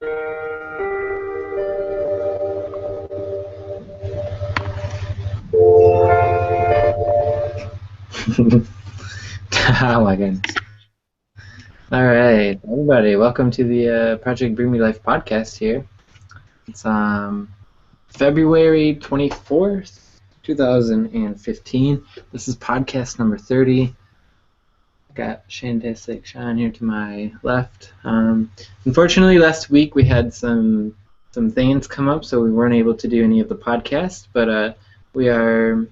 Oh my goodness. All right, everybody, welcome to the Project Bring Me Life podcast here. It's February 24th, 2015. This is podcast number 30. Got Shantastic Shine here to my left. Unfortunately, last week we had some things come up, so we weren't able to do any of the podcasts, but we have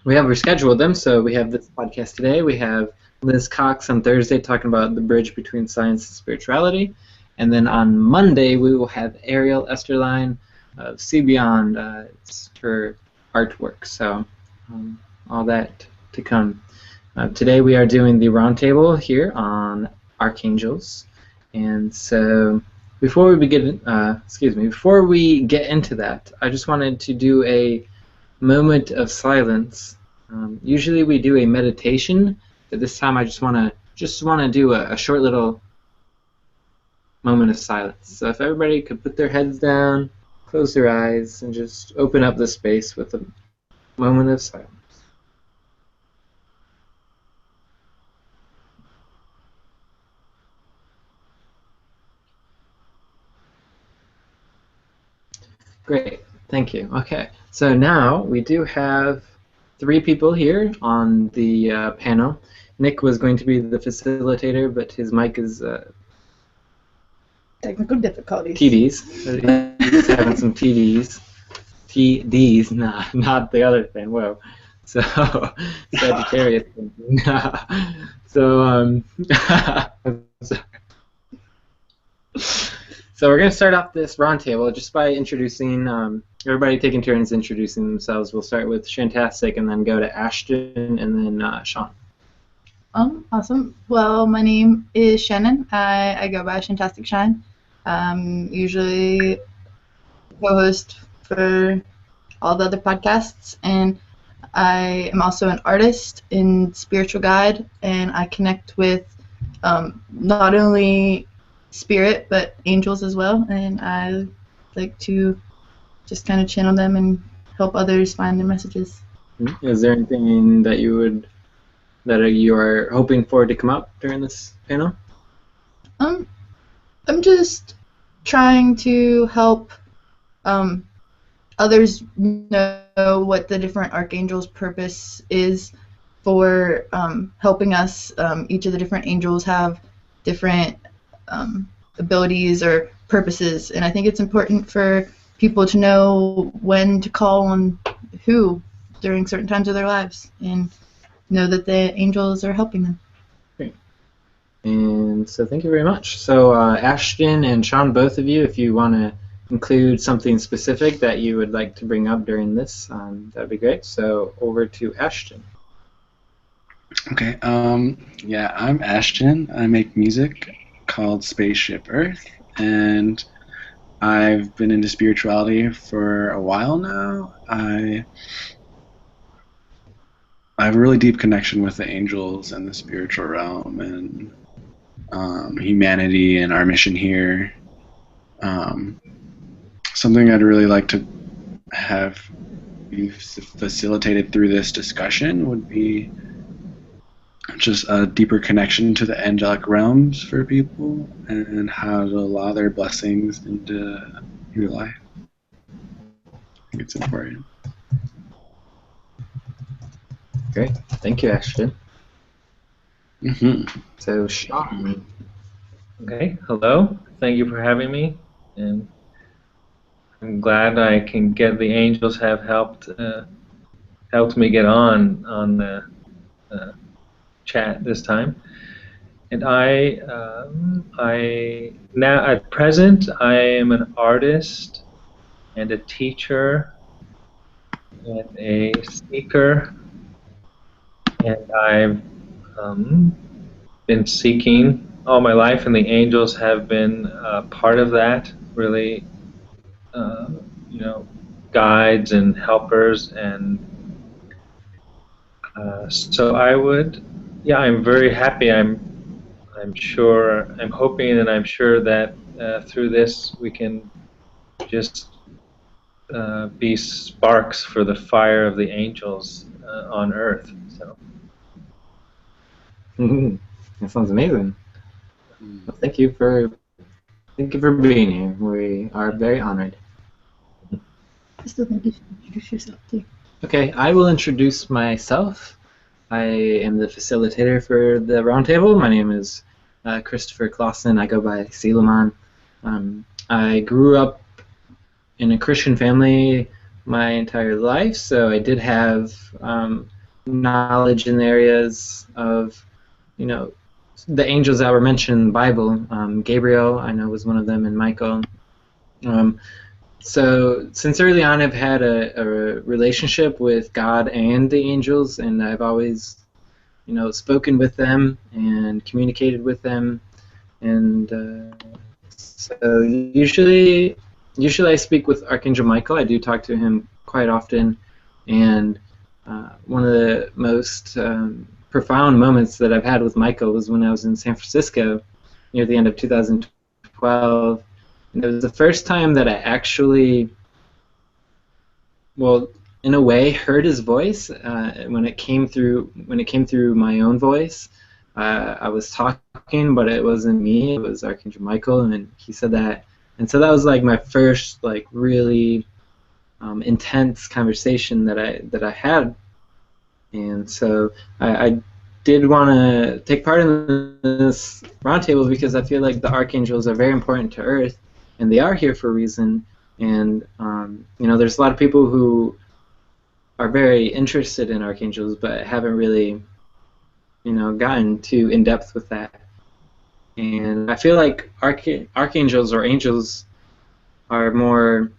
rescheduled them, so we have this podcast today. We have Liz Cox on Thursday talking about the bridge between science and spirituality. And then on Monday, we will have Ariel Esterline of See Beyond. It's her artwork, so all that to come. Today we are doing the roundtable here on archangels. And so before we get into that, I just wanted to do a moment of silence. Usually we do a meditation, but this time I just want to do a short little moment of silence. So if everybody could put their heads down, close their eyes, and just open up the space with a moment of silence. Great, thank you. Okay, so now we do have 3 people here on the panel. Nick was going to be the facilitator, but his mic is technical difficulties. TDs. He's having some TDs. TDs, not the other thing. Whoa. So Sagittarius. So So we're going to start off this roundtable just by introducing, everybody taking turns introducing themselves. We'll start with Shantastic and then go to Ashton and then Sean. Awesome. Well, my name is Shannon. I go by Shantastic Shine. Usually co-host for all the other podcasts, and I am also an artist and spiritual guide, and I connect with not only spirit but angels as well, and I like to just kind of channel them and help others find their messages. Is there anything that you are hoping for to come up during this panel? I'm just trying to help others know what the different archangels' purpose is for helping us. Each of the different angels have different abilities or purposes, and I think it's important for people to know when to call on who during certain times of their lives and know that the angels are helping them. Great. And so thank you very much. So Ashton and Sean, both of you, if you want to include something specific that you would like to bring up during this, that would be great. So over to Ashton. Okay, yeah, I'm Ashton. I make music called Spaceship Earth, and I've been into spirituality for a while now. I have a really deep connection with the angels and the spiritual realm and humanity and our mission here. Something I'd really like to have be facilitated through this discussion would be just a deeper connection to the angelic realms for people and how to allow their blessings into your life. I think it's important. Great. Thank you, Ashton. Mm-hmm. So, Sean. Okay. Hello. Thank you for having me, and I'm glad I can get the angels have helped me get on the chat this time. And I now at present I am an artist and a teacher and a speaker. And I've been seeking all my life, and the angels have been part of that, really, guides and helpers. And so I'm very happy. I'm hoping and I'm sure that through this we can just be sparks for the fire of the angels on earth. So. That sounds amazing. Well, thank you for being here. We are very honored. I still think you should introduce yourself too. Okay, I will introduce myself. I am the facilitator for the roundtable. My name is Christopher Clausen. I go by Selamon. I grew up in a Christian family my entire life, so I did have knowledge in the areas of, the angels that were mentioned in the Bible. Gabriel, I know, was one of them, and Michael. So since early on, I've had a relationship with God and the angels, and I've always, spoken with them and communicated with them, and so usually I speak with Archangel Michael. I do talk to him quite often, and one of the most profound moments that I've had with Michael was when I was in San Francisco near the end of 2012. And it was the first time that I actually, well, in a way, heard his voice when it came through my own voice. I was talking, but it wasn't me. It was Archangel Michael, and he said that. And so that was like my first, like, really intense conversation that I had. And so I did want to take part in this roundtable because I feel like the archangels are very important to Earth, and they are here for a reason. And there's a lot of people who are very interested in archangels, but haven't really, gotten too in depth with that. And I feel like archangels or angels are more.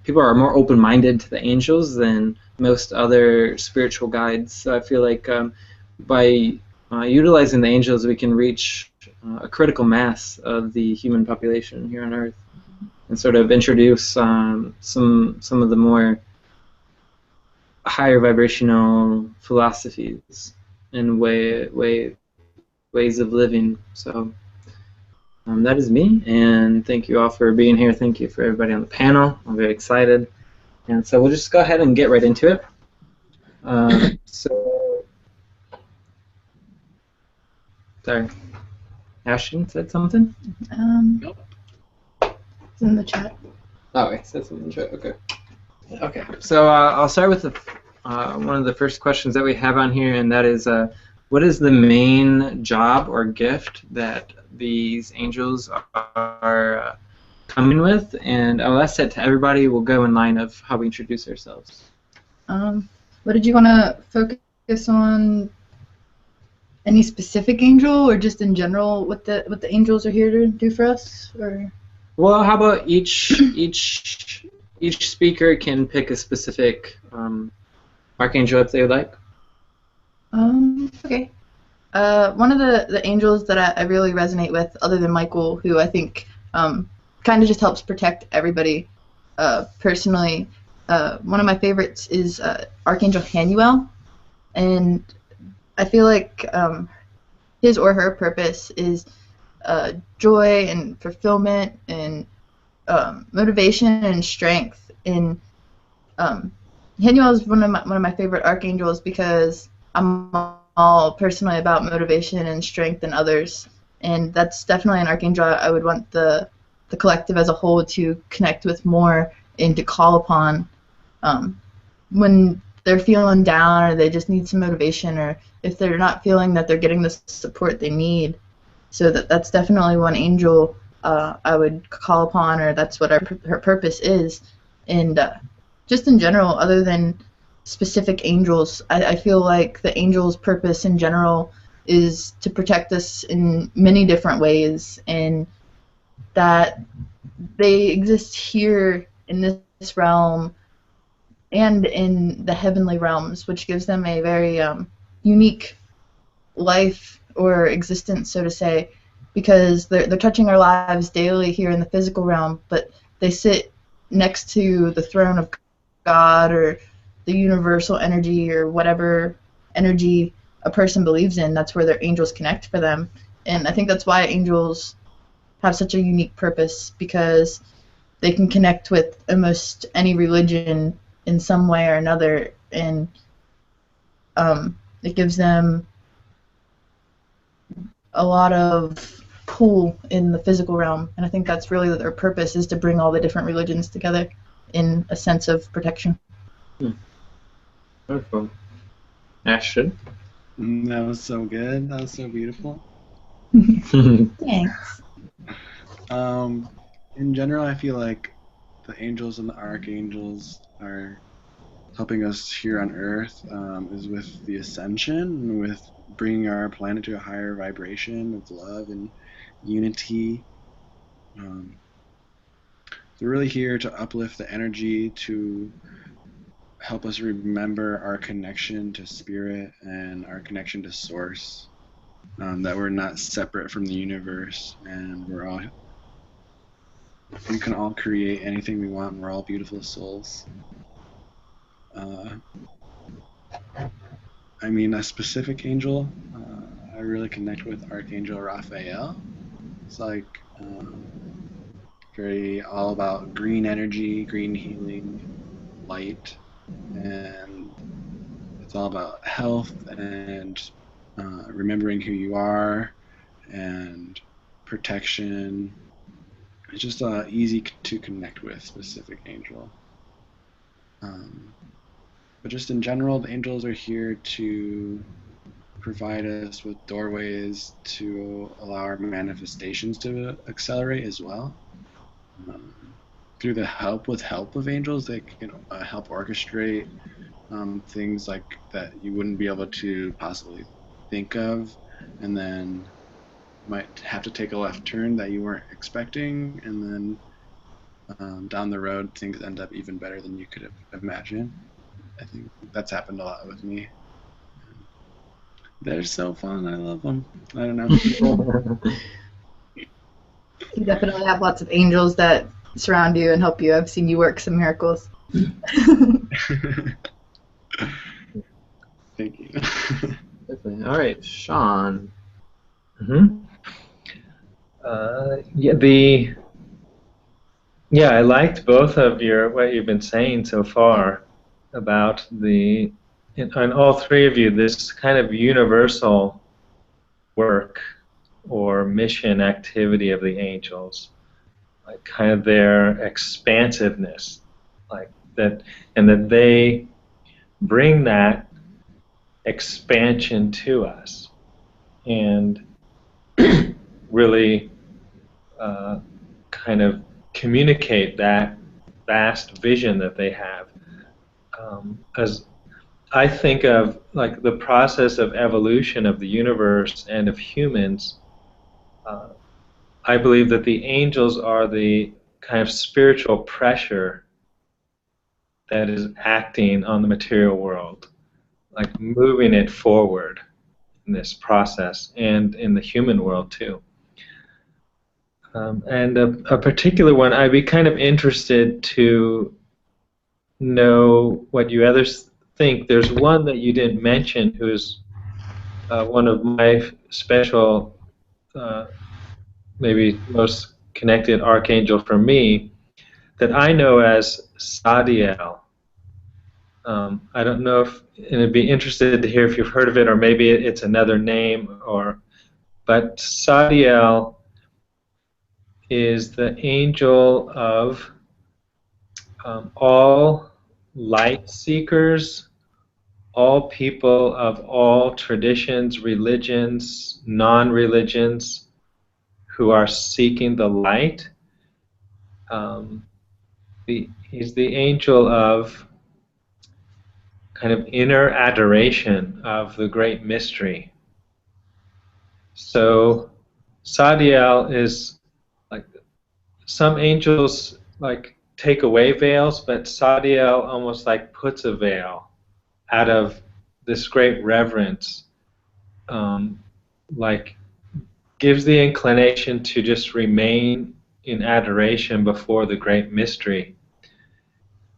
People are more open-minded to the angels than most other spiritual guides. So I feel like by utilizing the angels, we can reach a critical mass of the human population here on Earth, and sort of introduce some of the more higher vibrational philosophies and ways of living. So that is me, and thank you all for being here. Thank you for everybody on the panel. I'm very excited. And so we'll just go ahead and get right into it. Sorry. Ashton said something? Nope. It's in the chat. Oh, wait, said something in the chat. Okay. Okay. So I'll start with one of the first questions that we have on here, and that is, what is the main job or gift that these angels are coming with? And I'll ask that to everybody. We'll go in line of how we introduce ourselves. What did you want to focus on? Any specific angel, or just in general what the angels are here to do for us? Or well, how about each speaker can pick a specific archangel if they would like. Okay. One of the angels that I really resonate with, other than Michael, who I think kind of just helps protect everybody personally. One of my favorites is Archangel Haniel, and I feel like his or her purpose is joy and fulfillment and motivation and strength. And Haniel is one of my favorite archangels because I'm all personally about motivation and strength in others, and that's definitely an archangel I would want the collective as a whole to connect with more and to call upon when they're feeling down or they just need some motivation, or if they're not feeling that they're getting the support they need. So that's definitely one angel I would call upon, or that's what her purpose is. And just in general, other than specific angels, I feel like the angels' purpose in general is to protect us in many different ways, and that they exist here in this realm and in the heavenly realms, which gives them a very unique life or existence, so to say, because they're touching our lives daily here in the physical realm, but they sit next to the throne of God or the universal energy or whatever energy a person believes in. That's where their angels connect for them. And I think that's why angels have such a unique purpose because they can connect with almost any religion in some way or another, and it gives them a lot of pull in the physical realm, and I think that's really their purpose, is to bring all the different religions together in a sense of protection. Wonderful. Ashton? That was so good. That was so beautiful. Thanks. In general, I feel like the angels and the archangels are helping us here on Earth, is with the ascension and with bringing our planet to a higher vibration of love and unity. They're really here to uplift the energy, to help us remember our connection to spirit and our connection to source, that we're not separate from the universe, and we can all create anything we want, and we're all beautiful souls. I mean, a specific angel, I really connect with Archangel Raphael. It's like very all about green energy, green healing, light, and it's all about health and remembering who you are and protection. It's just easy to connect with specific angel. But just in general, the angels are here to provide us with doorways to allow our manifestations to accelerate as well. Through the help of angels, they can help orchestrate things like that you wouldn't be able to possibly think of, and then might have to take a left turn that you weren't expecting, and then down the road things end up even better than you could have imagined. I think that's happened a lot with me. They're so fun. I love them. I don't know. You definitely have lots of angels that surround you and help you. I've seen you work some miracles. Thank you. Definitely. All right, Sean. I liked both of what you've been saying so far about on all three of you, this kind of universal work or mission activity of the angels, like kind of their expansiveness, like that, and that they bring that expansion to us and really kind of communicate that vast vision that they have. As I think of like the process of evolution of the universe and of humans, I believe that the angels are the kind of spiritual pressure that is acting on the material world, like moving it forward in this process and in the human world too. And a particular one, I'd be kind of interested to know what you others think. There's one that you didn't mention who's one of my special, maybe most connected archangel for me, that I know as Sadiel. I don't know if, and I'd be interested to hear if you've heard of it, or maybe it's another name, but Sadiel is the angel of all light seekers, all people of all traditions, religions, non-religions who are seeking the light. He's the angel of kind of inner adoration of the great mystery. So Sadiel is like, some angels like take away veils, but Sadiel almost like puts a veil out of this great reverence, like gives the inclination to just remain in adoration before the great mystery,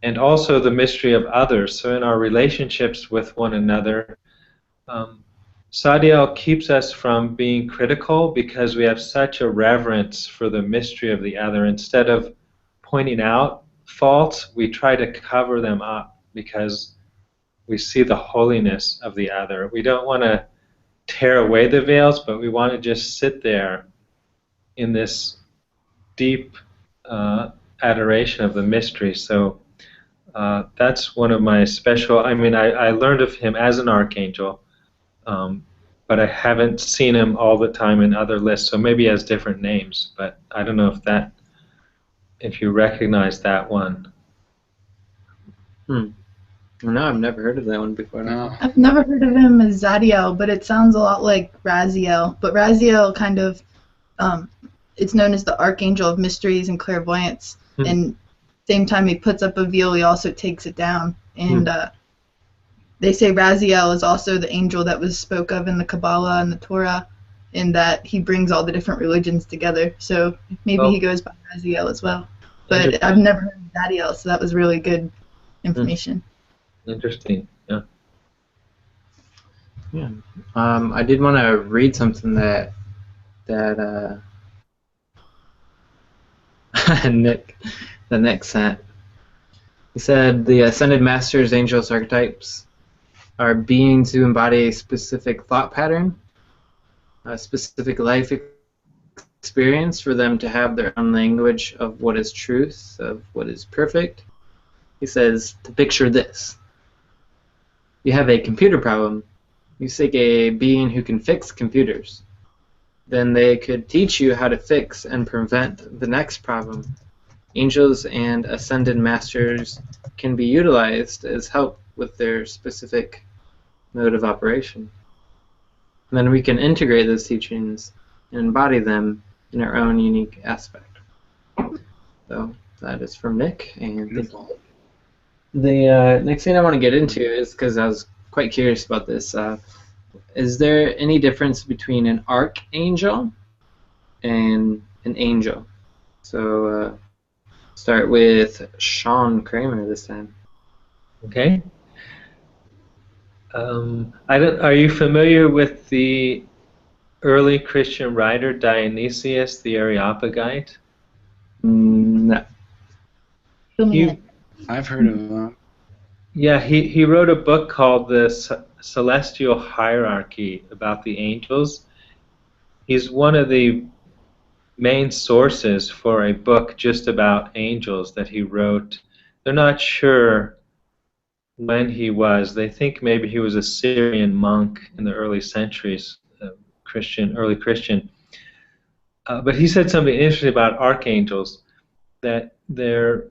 and also the mystery of others. So in our relationships with one another, Sadiel keeps us from being critical because we have such a reverence for the mystery of the other. Instead of pointing out faults, we try to cover them up because we see the holiness of the other. We don't want to tear away the veils, but we want to just sit there in this deep adoration of the mystery. So that's one of my special, I learned of him as an archangel, but I haven't seen him all the time in other lists, so maybe he has different names, but I don't know if you recognize that one. No, I've never heard of that one before. No. I've never heard of him as Zadiel, but it sounds a lot like Raziel. But Raziel kind of, it's known as the Archangel of Mysteries and Clairvoyance. And same time he puts up a veil, he also takes it down. And they say Raziel is also the angel that was spoke of in the Kabbalah and the Torah, in that he brings all the different religions together. So maybe he goes by Raziel as well. But I've never heard of Zadiel, so that was really good information. Interesting. Yeah. Yeah. I did want to read something that Nick sent. He said the ascended masters, angels, archetypes are beings who embody a specific thought pattern, a specific life experience for them to have their own language of what is truth, of what is perfect. He says to picture this. You have a computer problem. You seek a being who can fix computers. Then they could teach you how to fix and prevent the next problem. Angels and ascended masters can be utilized as help with their specific mode of operation. And then we can integrate those teachings and embody them in our own unique aspect. So that is from Nick, and Beautiful. the next thing I want to get into is, because I was quite curious about this, is there any difference between an archangel and an angel? So start with Sean Kramer this time. Okay. Are you familiar with the early Christian writer Dionysius the Areopagite? No. I've heard of them. Yeah, he wrote a book called The Celestial Hierarchy about the angels. He's one of the main sources for a book just about angels that he wrote. They're not sure when he was. They think maybe he was a Syrian monk in the early centuries, early Christian. But he said something interesting about archangels, that they're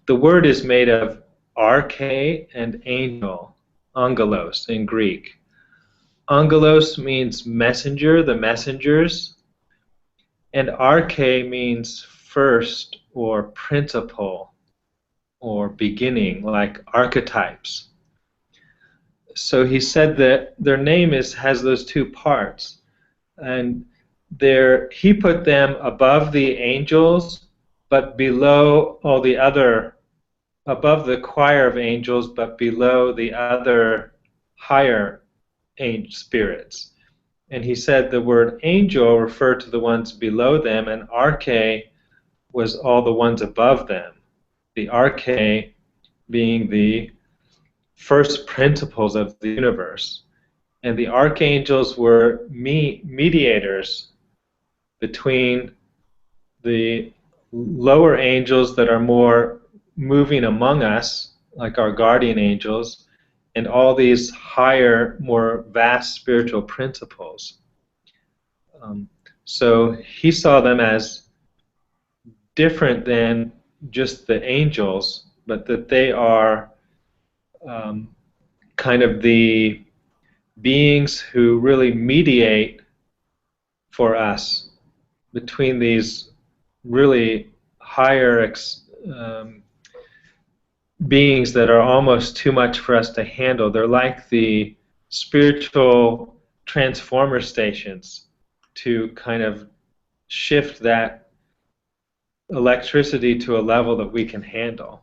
the word is made of arche and angel, angelos in Greek. Angelos means messenger, the messengers, and arche means first or principle or beginning, like archetypes. So he said that their name has those two parts, and he put them above the angels, but below all the other, above the choir of angels, but below the other higher angel spirits. And he said the word angel referred to the ones below them, and arche was all the ones above them. The arche being the first principles of the universe. And the archangels were mediators between the lower angels that are more moving among us, like our guardian angels, and all these higher, more vast spiritual principles. So he saw them as different than just the angels, but that they are kind of the beings who really mediate for us between these really higher beings that are almost too much for us to handle. They're like the spiritual transformer stations to kind of shift that electricity to a level that we can handle.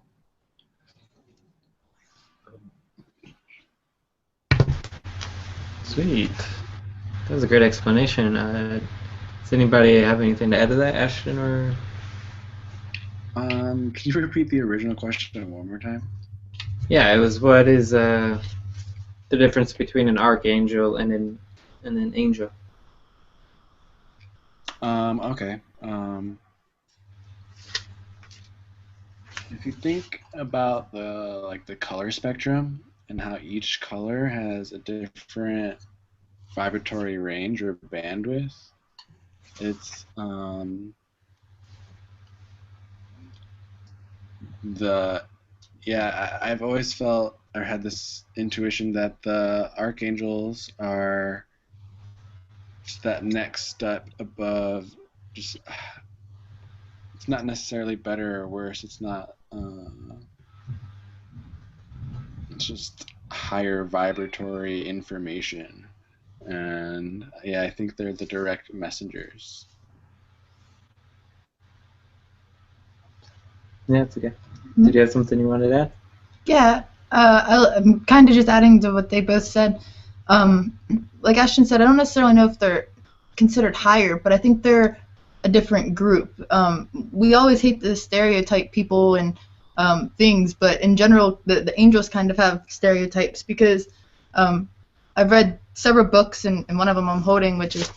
Sweet. That was a great explanation. Does anybody have anything to add to that, Ashton or? Can you repeat the original question one more time? Yeah, it was what is the difference between an archangel and an angel? Okay. If you think about the color spectrum and how each color has a different vibratory range or bandwidth, it's I've always felt or had this intuition that the archangels are just that next step above. Just it's not necessarily better or worse. It's not. It's just higher vibratory information, and yeah, I think they're the direct messengers. Yeah, it's okay. Did you have something you wanted to add? Yeah, I'm kind of just adding to what they both said. Like Ashton said, I don't necessarily know if they're considered higher, but I think they're a different group. We always hate to stereotype people and things, but in general, the angels kind of have stereotypes because I've read several books, and one of them I'm holding, which is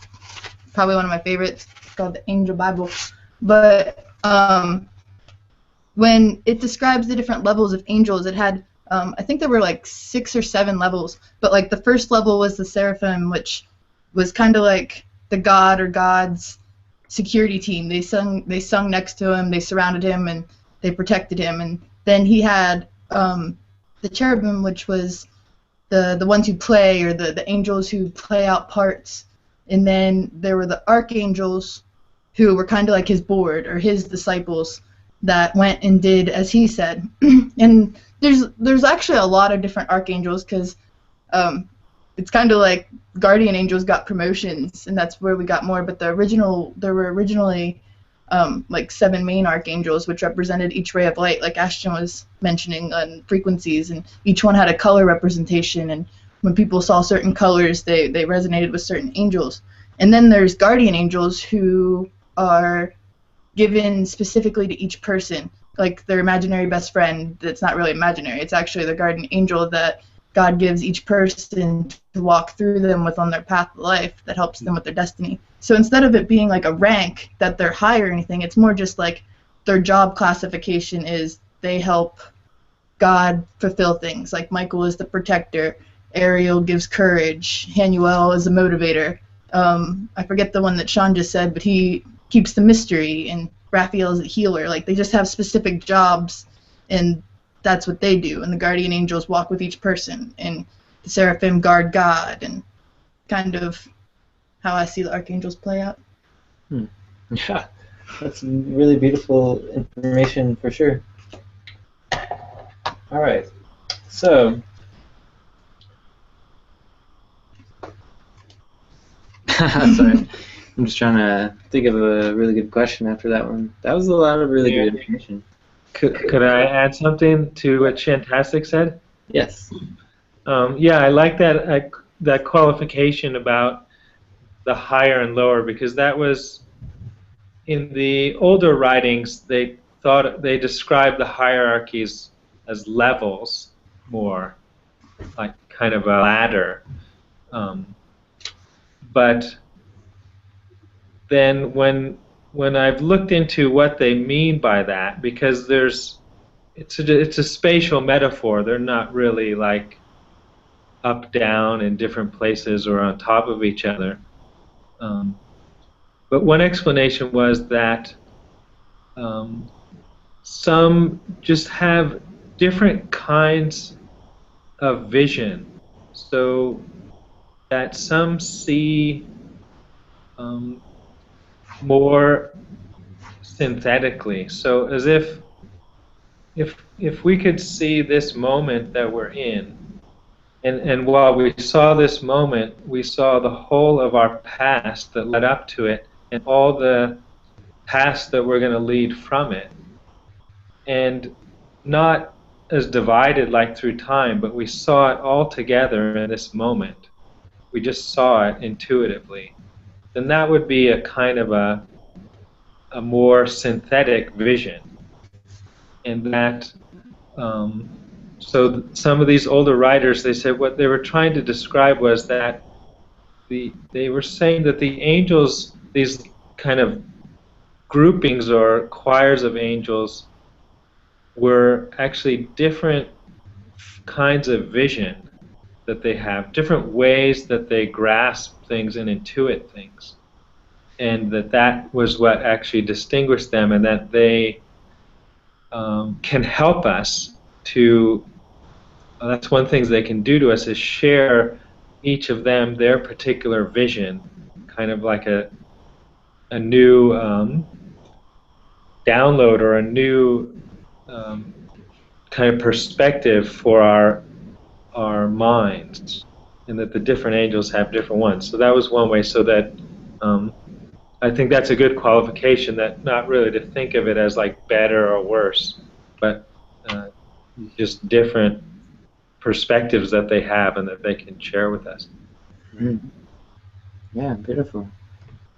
probably one of my favorites, called the Angel Bible. But when it describes the different levels of angels, it had, I think there were like 6 or 7 levels, but like the first level was the seraphim, which was kind of like the god or gods security team. They sung next to him, they surrounded him, and they protected him. And then he had the cherubim, which was the ones who play, or the angels who play out parts. And then there were the archangels, who were kind of like his board or his disciples that went and did as he said. And there's actually a lot of different archangels, because it's kind of like guardian angels got promotions, and that's where we got more. But there were originally like 7 main archangels, which represented each ray of light, like Ashton was mentioning, on frequencies, and each one had a color representation. And when people saw certain colors, they resonated with certain angels. And then there's guardian angels, who are given specifically to each person, like their imaginary best friend. That's not really imaginary, it's actually the guardian angel that God gives each person to walk through them with on their path of life, that helps them with their destiny. So instead of it being like a rank that they're high or anything, it's more just like their job classification is they help God fulfill things. Like Michael is the protector, Ariel gives courage, Haniel is a motivator. I forget the one that Sean just said, but he keeps the mystery, and Raphael is a healer. Like, they just have specific jobs, and that's what they do. And the guardian angels walk with each person, and the seraphim guard God, and kind of how I see the archangels play out. Yeah, that's really beautiful information for sure. All right, so sorry, I'm just trying to think of a really good question after that one. That was a lot of really good information. Could I add something to what Shantastic said? Yes. Yeah, I like that qualification about the higher and lower, because that was in the older writings. They described the hierarchies as levels, more like kind of a ladder. But then when I've looked into what they mean by that, because it's a spatial metaphor. They're not really like up, down in different places or on top of each other. But one explanation was that some just have different kinds of vision, so that some see more synthetically. So as if we could see this moment that we're in, and while we saw this moment, we saw the whole of our past that led up to it, and all the past that we're going to lead from it, and not as divided like through time, but we saw it all together in this moment. we just saw it intuitively, then that would be a kind of a more synthetic vision. And that, so some of these older writers, they said what they were trying to describe was that they were saying that the angels, these kind of groupings or choirs of angels, were actually different kinds of vision that they have, different ways that they grasp things and intuit things, and that was what actually distinguished them, and that they can help us to. That's one thing they can do to us is share each of them their particular vision, kind of like a new download or a new kind of perspective for our minds, and that the different angels have different ones. So that was one way. So that I think that's a good qualification. That not really to think of it as like better or worse, but just different perspectives that they have and that they can share with us. Mm. Yeah, beautiful.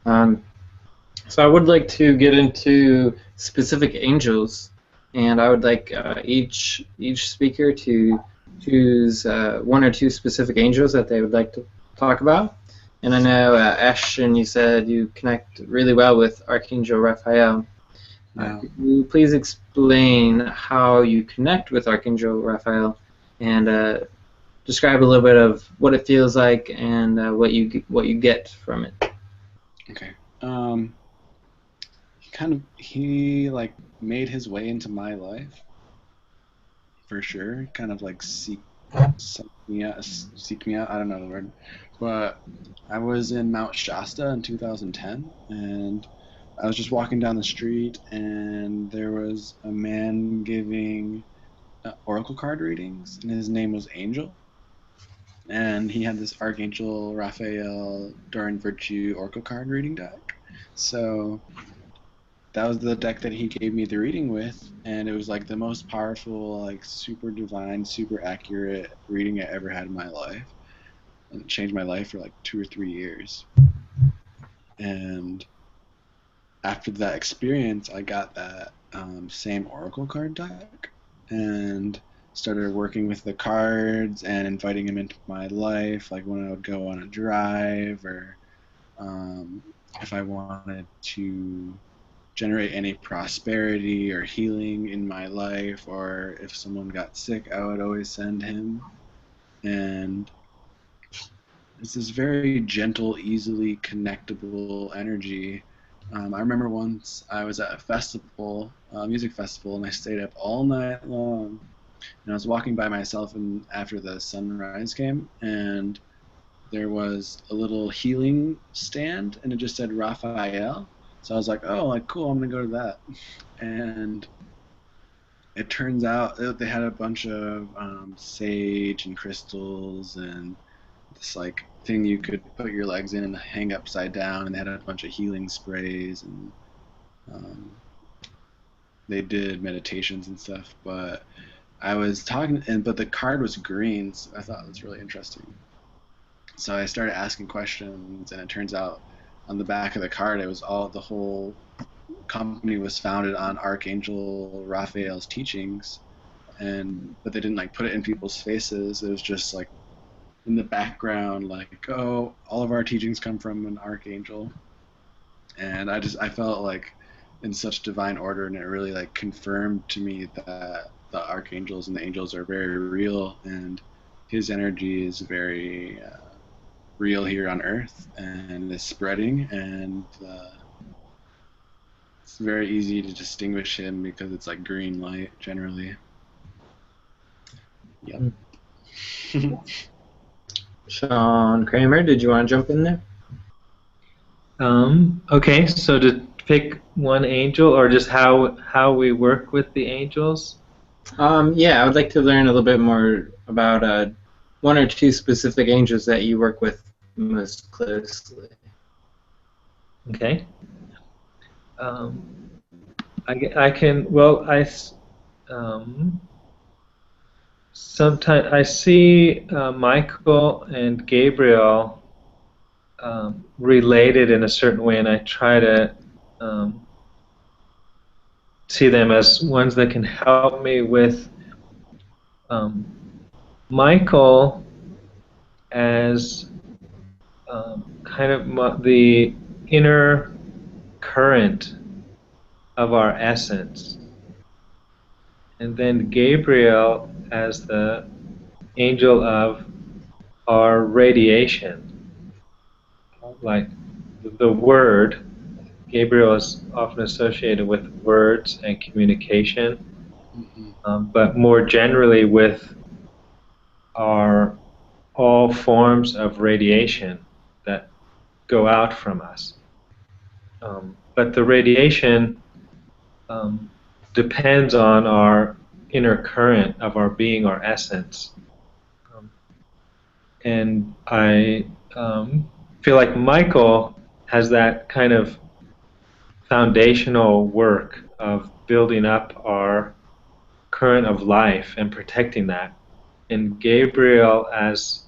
So I would like to get into specific angels, and I would like each speaker to choose one or two specific angels that they would like to talk about. And I know, Ashton, you said you connect really well with Archangel Raphael. Could you please explain how you connect with Archangel Raphael, and describe a little bit of what it feels like and what you get from it? Okay. He like made his way into my life for sure. Kind of like seek me out. I don't know the word, but I was in Mount Shasta in 2010, and I was just walking down the street, and there was a man giving oracle card readings, and his name was Angel, and he had this Archangel Raphael Durin Virtue oracle card reading deck. So that was the deck that he gave me the reading with, and it was like the most powerful, like super divine, super accurate reading I ever had in my life. And it changed my life for like 2 or 3 years. And after that experience, I got that same oracle card deck and started working with the cards and inviting him into my life, like when I would go on a drive, or if I wanted to generate any prosperity or healing in my life, or if someone got sick, I would always send him. And it's this very gentle, easily connectable energy. I remember once I was at a festival, a music festival, and I stayed up all night long. And I was walking by myself, and after the sunrise came, and there was a little healing stand, and it just said Raphael. So I was like, oh, like cool, I'm gonna go to that. And it turns out they had a bunch of sage and crystals and this like thing you could put your legs in and hang upside down, and they had a bunch of healing sprays, and they did meditations and stuff. But I was talking, but the card was green, so I thought it was really interesting. So I started asking questions, and it turns out on the back of the card, it was the whole company was founded on Archangel Raphael's teachings, but they didn't like put it in people's faces. It was just like in the background, like, oh, all of our teachings come from an archangel. And I felt like in such divine order, and it really like confirmed to me that the archangels and the angels are very real, and his energy is very real here on Earth, and is spreading, and it's very easy to distinguish him because it's like green light generally. Yep. Sean Kramer, did you want to jump in there? Okay, so to pick one angel, or just how we work with the angels? Yeah, I would like to learn a little bit more about one or two specific angels that you work with most closely. Okay. I can. Well, sometimes I see Michael and Gabriel related in a certain way, and I try to see them as ones that can help me with Michael as kind of the inner current of our essence, and then Gabriel as the angel of our radiation, like the word. Gabriel is often associated with words and communication, but more generally with all forms of radiation that go out from us. But the radiation depends on our inner current of our being, our essence. And I feel like Michael has that kind of foundational work of building up our current of life and protecting that. And Gabriel as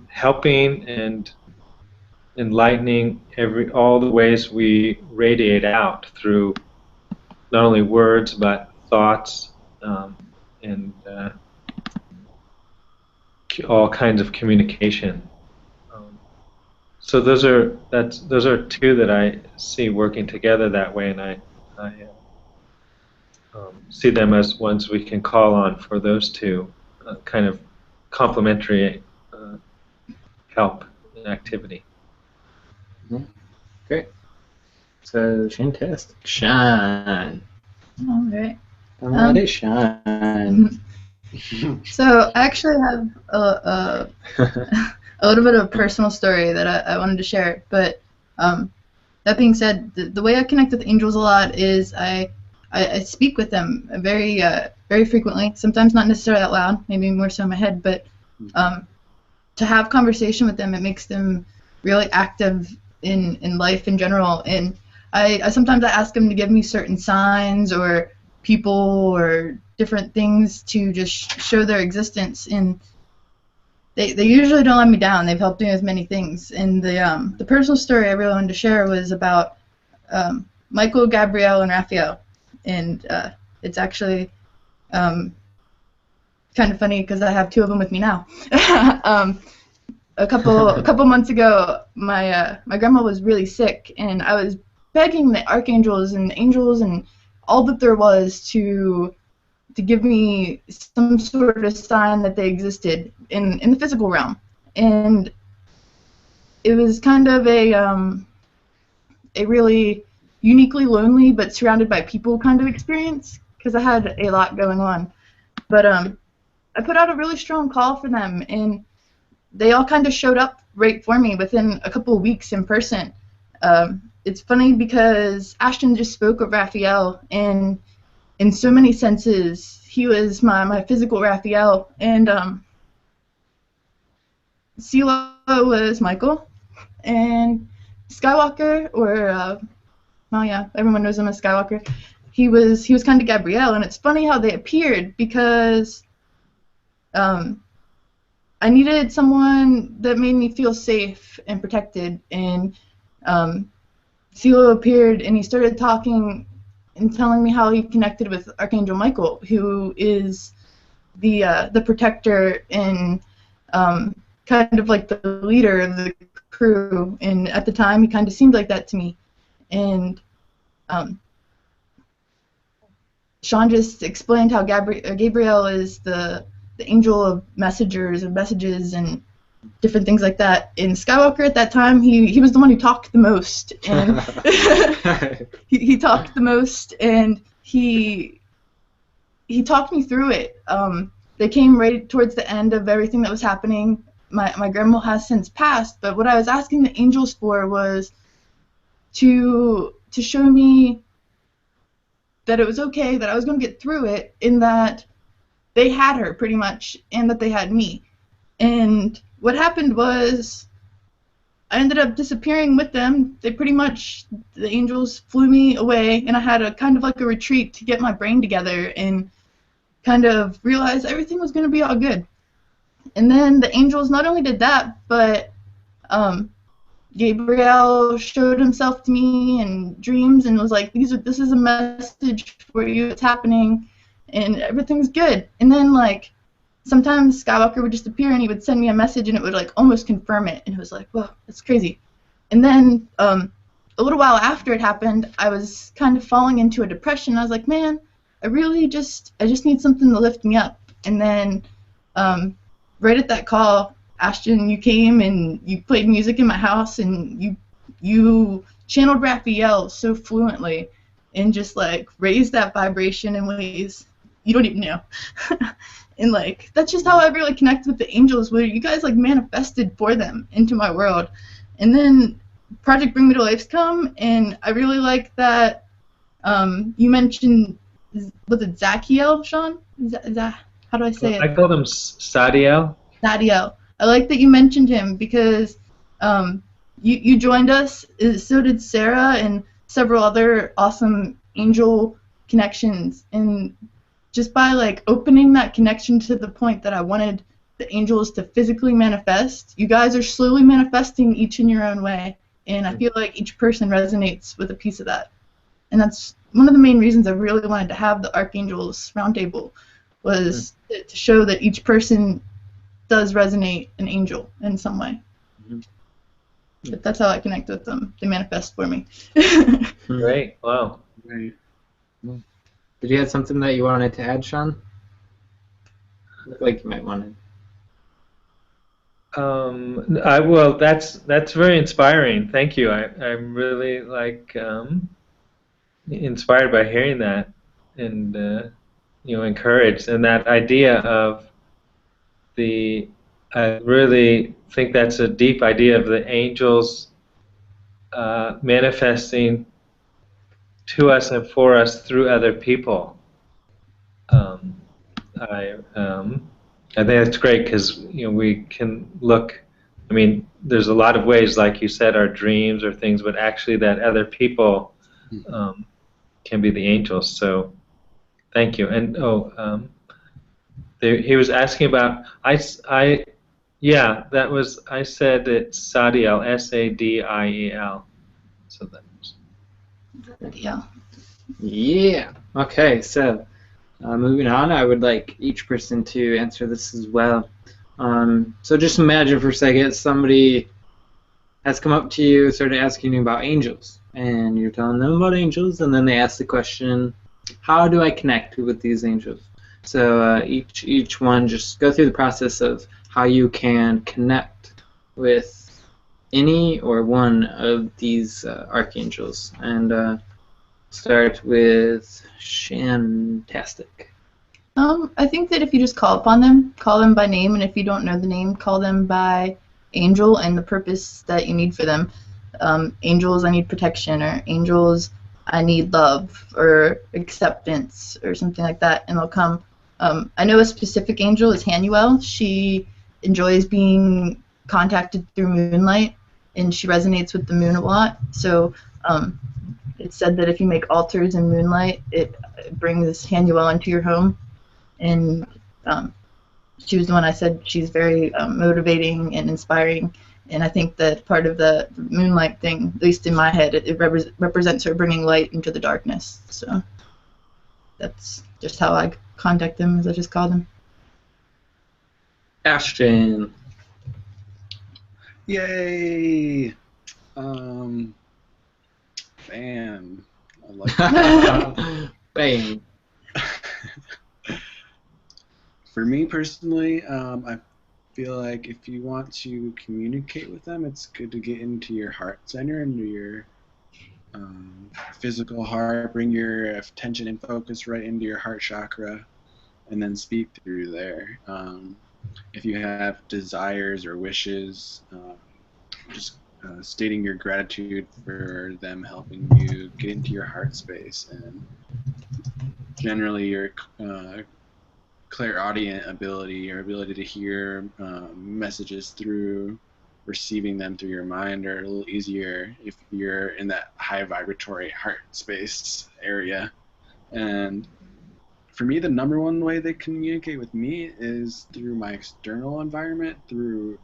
helping and enlightening all the ways we radiate out through not only words but thoughts and all kinds of communication. So those are two that I see working together that way, and I see them as ones we can call on for those two kind of complementary help and activity. Great. So, Shantastic Shine. All right. Let it shine. So I actually have a little bit of a personal story that I wanted to share. But that being said, the way I connect with angels a lot is I speak with them very frequently. Sometimes not necessarily out loud, maybe more so in my head. But to have conversation with them, it makes them really active in life in general. And I sometimes ask them to give me certain signs or people or different things to just show their existence, and they usually don't let me down. They've helped me with many things. And the personal story I really wanted to share was about Michael, Gabriel, and Raphael. And it's actually kind of funny because I have two of them with me now. A couple months ago, my grandma was really sick, and I was begging the archangels and the angels and all that there was to give me some sort of sign that they existed in the physical realm. And it was kind of a really uniquely lonely but surrounded by people kind of experience because I had a lot going on. But I put out a really strong call for them, and they all kind of showed up right for me within a couple of weeks in person. It's funny because Ashton just spoke of Raphael, and in so many senses, he was my physical Raphael, and Silo was Michael, and Skywalker, or well, yeah, everyone knows him as Skywalker. He was kind of Gabriel, and it's funny how they appeared because I needed someone that made me feel safe and protected, and Silo appeared, and he started talking and telling me how he connected with Archangel Michael, who is the protector and kind of like the leader of the crew. And at the time, he kind of seemed like that to me. And Sean just explained how Gabriel is the angel of messengers and messages and different things like that. And Skywalker at that time, he was the one who talked the most, and he talked the most, and he talked me through it. They came right towards the end of everything that was happening. My grandma has since passed, but what I was asking the angels for was to show me that it was okay, that I was going to get through it, in that they had her pretty much, and that they had me. And what happened was I ended up disappearing with them. They pretty much, the angels flew me away, and I had a kind of like a retreat to get my brain together and kind of realize everything was going to be all good. And then the angels not only did that, but Gabriel showed himself to me in dreams and was like, this is a message for you, it's happening, and everything's good. And then, like, sometimes Skywalker would just appear and he would send me a message and it would, like, almost confirm it, and it was like, whoa, that's crazy. And then a little while after it happened, I was kind of falling into a depression. I was like, man, I just need something to lift me up. And then right at that call, Ashton, you came and you played music in my house, and you channeled Raphael so fluently and just, like, raised that vibration in ways you don't even know. And, like, that's just how I really connect with the angels, where you guys, like, manifested for them into my world. And then Project Bring Me to Life's come, and I really like that you mentioned, was it Zachiel, Sean? Is that how do I say it? I called him Sadiel. Sadiel. I like that you mentioned him because you joined us, so did Sarah and several other awesome angel connections. And just by, like, opening that connection to the point that I wanted the angels to physically manifest, you guys are slowly manifesting each in your own way. And I feel like each person resonates with a piece of that. And that's one of the main reasons I really wanted to have the Archangels Roundtable, was to show that each person does resonate an angel in some way. But that's how I connect with them. They manifest for me. Great. Wow. Right. Did you have something that you wanted to add, Sean? Looked like you might want to. Well, that's very inspiring. Thank you. I'm really, like, inspired by hearing that, and encouraged. And that idea of I really think that's a deep idea of the angels manifesting to us and for us through other people. I think that's great because we can look. I mean, there's a lot of ways, like you said, our dreams or things, but actually that other people can be the angels. So, thank you. And he was asking about I said it's Sadiel, Sadiel. So that was. Yeah. Yeah. Okay, so moving on, I would like each person to answer this as well. So just imagine for a second somebody has come up to you, started asking you about angels, and you're telling them about angels, and then they ask the question, how do I connect with these angels? So each one, just go through the process of how you can connect with any or one of these archangels. And start with Shantastic. I think that if you just call upon them, call them by name, and if you don't know the name, call them by angel and the purpose that you need for them. Angels, I need protection, or angels, I need love, or acceptance, or something like that, and they'll come. I know a specific angel is Haniel. She enjoys being contacted through moonlight, and she resonates with the moon a lot. So it's said that if you make altars in moonlight, it brings Haniel into your home. And she was the one I said she's very motivating and inspiring. And I think that part of the moonlight thing, at least in my head, it represents her bringing light into the darkness. So that's just how I contact them, as I just call them. Ashton. Yay! Bam. I like that. Bang. For me personally, I feel like if you want to communicate with them, it's good to get into your heart center, into your physical heart, bring your attention and focus right into your heart chakra, and then speak through there. If you have desires or wishes, just stating your gratitude for them helping you get into your heart space, and generally your clairaudient ability, your ability to hear messages through receiving them through your mind are a little easier if you're in that high vibratory heart space area. And for me, the number one way they communicate with me is through my external environment, through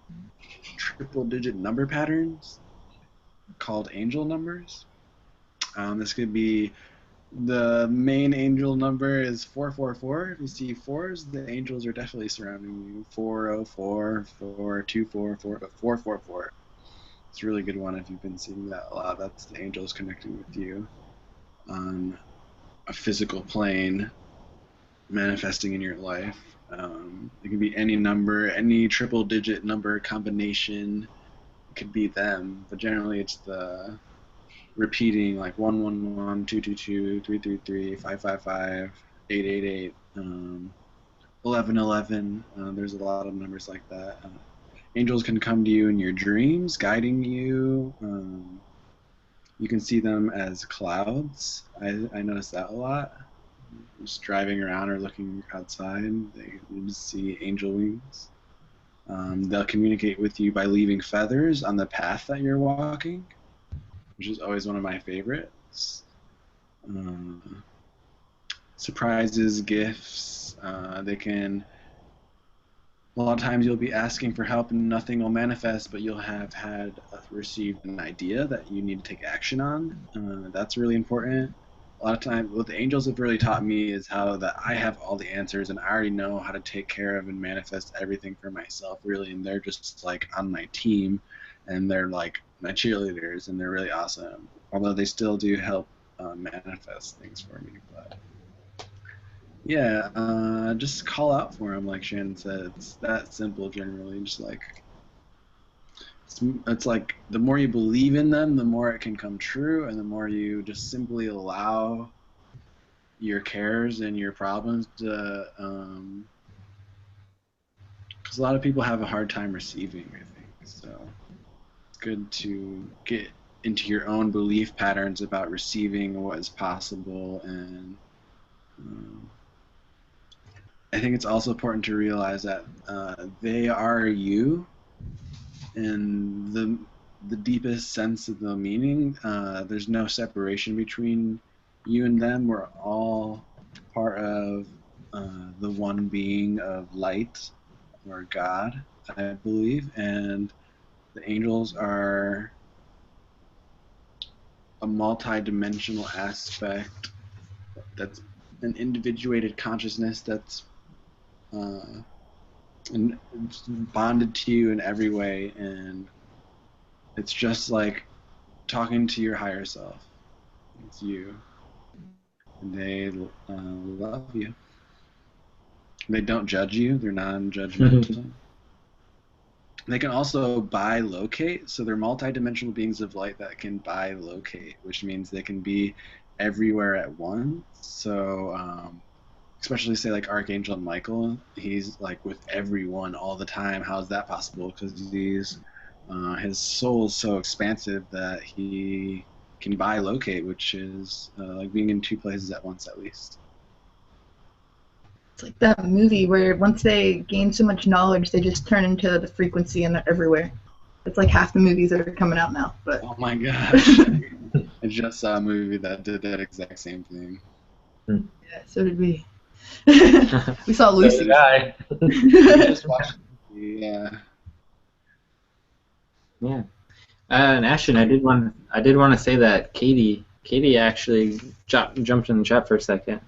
triple digit number patterns. called angel numbers. This could be the main angel number is 444. If you see fours, the angels are definitely surrounding you. 404, 424, 444. It's a really good one if you've been seeing that a lot. That's the angels connecting with you on a physical plane, manifesting in your life. It can be any number, any triple-digit number combination. It could be them, but generally it's the repeating like 111, 222, 333, 555, 888, 1111. There's a lot of numbers like that. Angels can come to you in your dreams, guiding you. You can see them as clouds. I notice that a lot. Just driving around or looking outside, you just see angel wings. They'll communicate with you by leaving feathers on the path that you're walking, which is always one of my favorites. Surprises, gifts. They can. A lot of times you'll be asking for help and nothing will manifest, but you'll have received an idea that you need to take action on. That's really important. A lot of times, what the angels have really taught me is how that I have all the answers and I already know how to take care of and manifest everything for myself, really, and they're just like on my team, and they're like my cheerleaders, and they're really awesome. Although they still do help manifest things for me, but yeah, just call out for them, like Shannon said. It's that simple, generally. Just like it's like the more you believe in them, the more it can come true, and the more you just simply allow your cares and your problems to. Because a lot of people have a hard time receiving, I think. So it's good to get into your own belief patterns about receiving what is possible, and I think it's also important to realize that they are you, in the deepest sense of the meaning. There's no separation between you and them. We're all part of the one being of light, or God, I believe, and the angels are a multi-dimensional aspect that's an individuated consciousness that's and it's bonded to you in every way, and it's just like talking to your higher self. It's you, and they love you. They don't judge you. They're non-judgmental. They can also bilocate, so they're multi-dimensional beings of light that can bilocate, which means they can be everywhere at once. So especially say like Archangel Michael, he's like with everyone all the time. How is that possible? Because his soul is so expansive that he can bilocate, which is like being in two places at once at least. It's like that movie where once they gain so much knowledge, they just turn into the frequency and they're everywhere. It's like half the movies that are coming out now. But oh my gosh. I just saw a movie that did that exact same thing. Yeah, so did we. We saw Lucy. Guy. Just watched yeah. Yeah. And Ashton, I did want to say that Katie actually jumped in the chat for a second.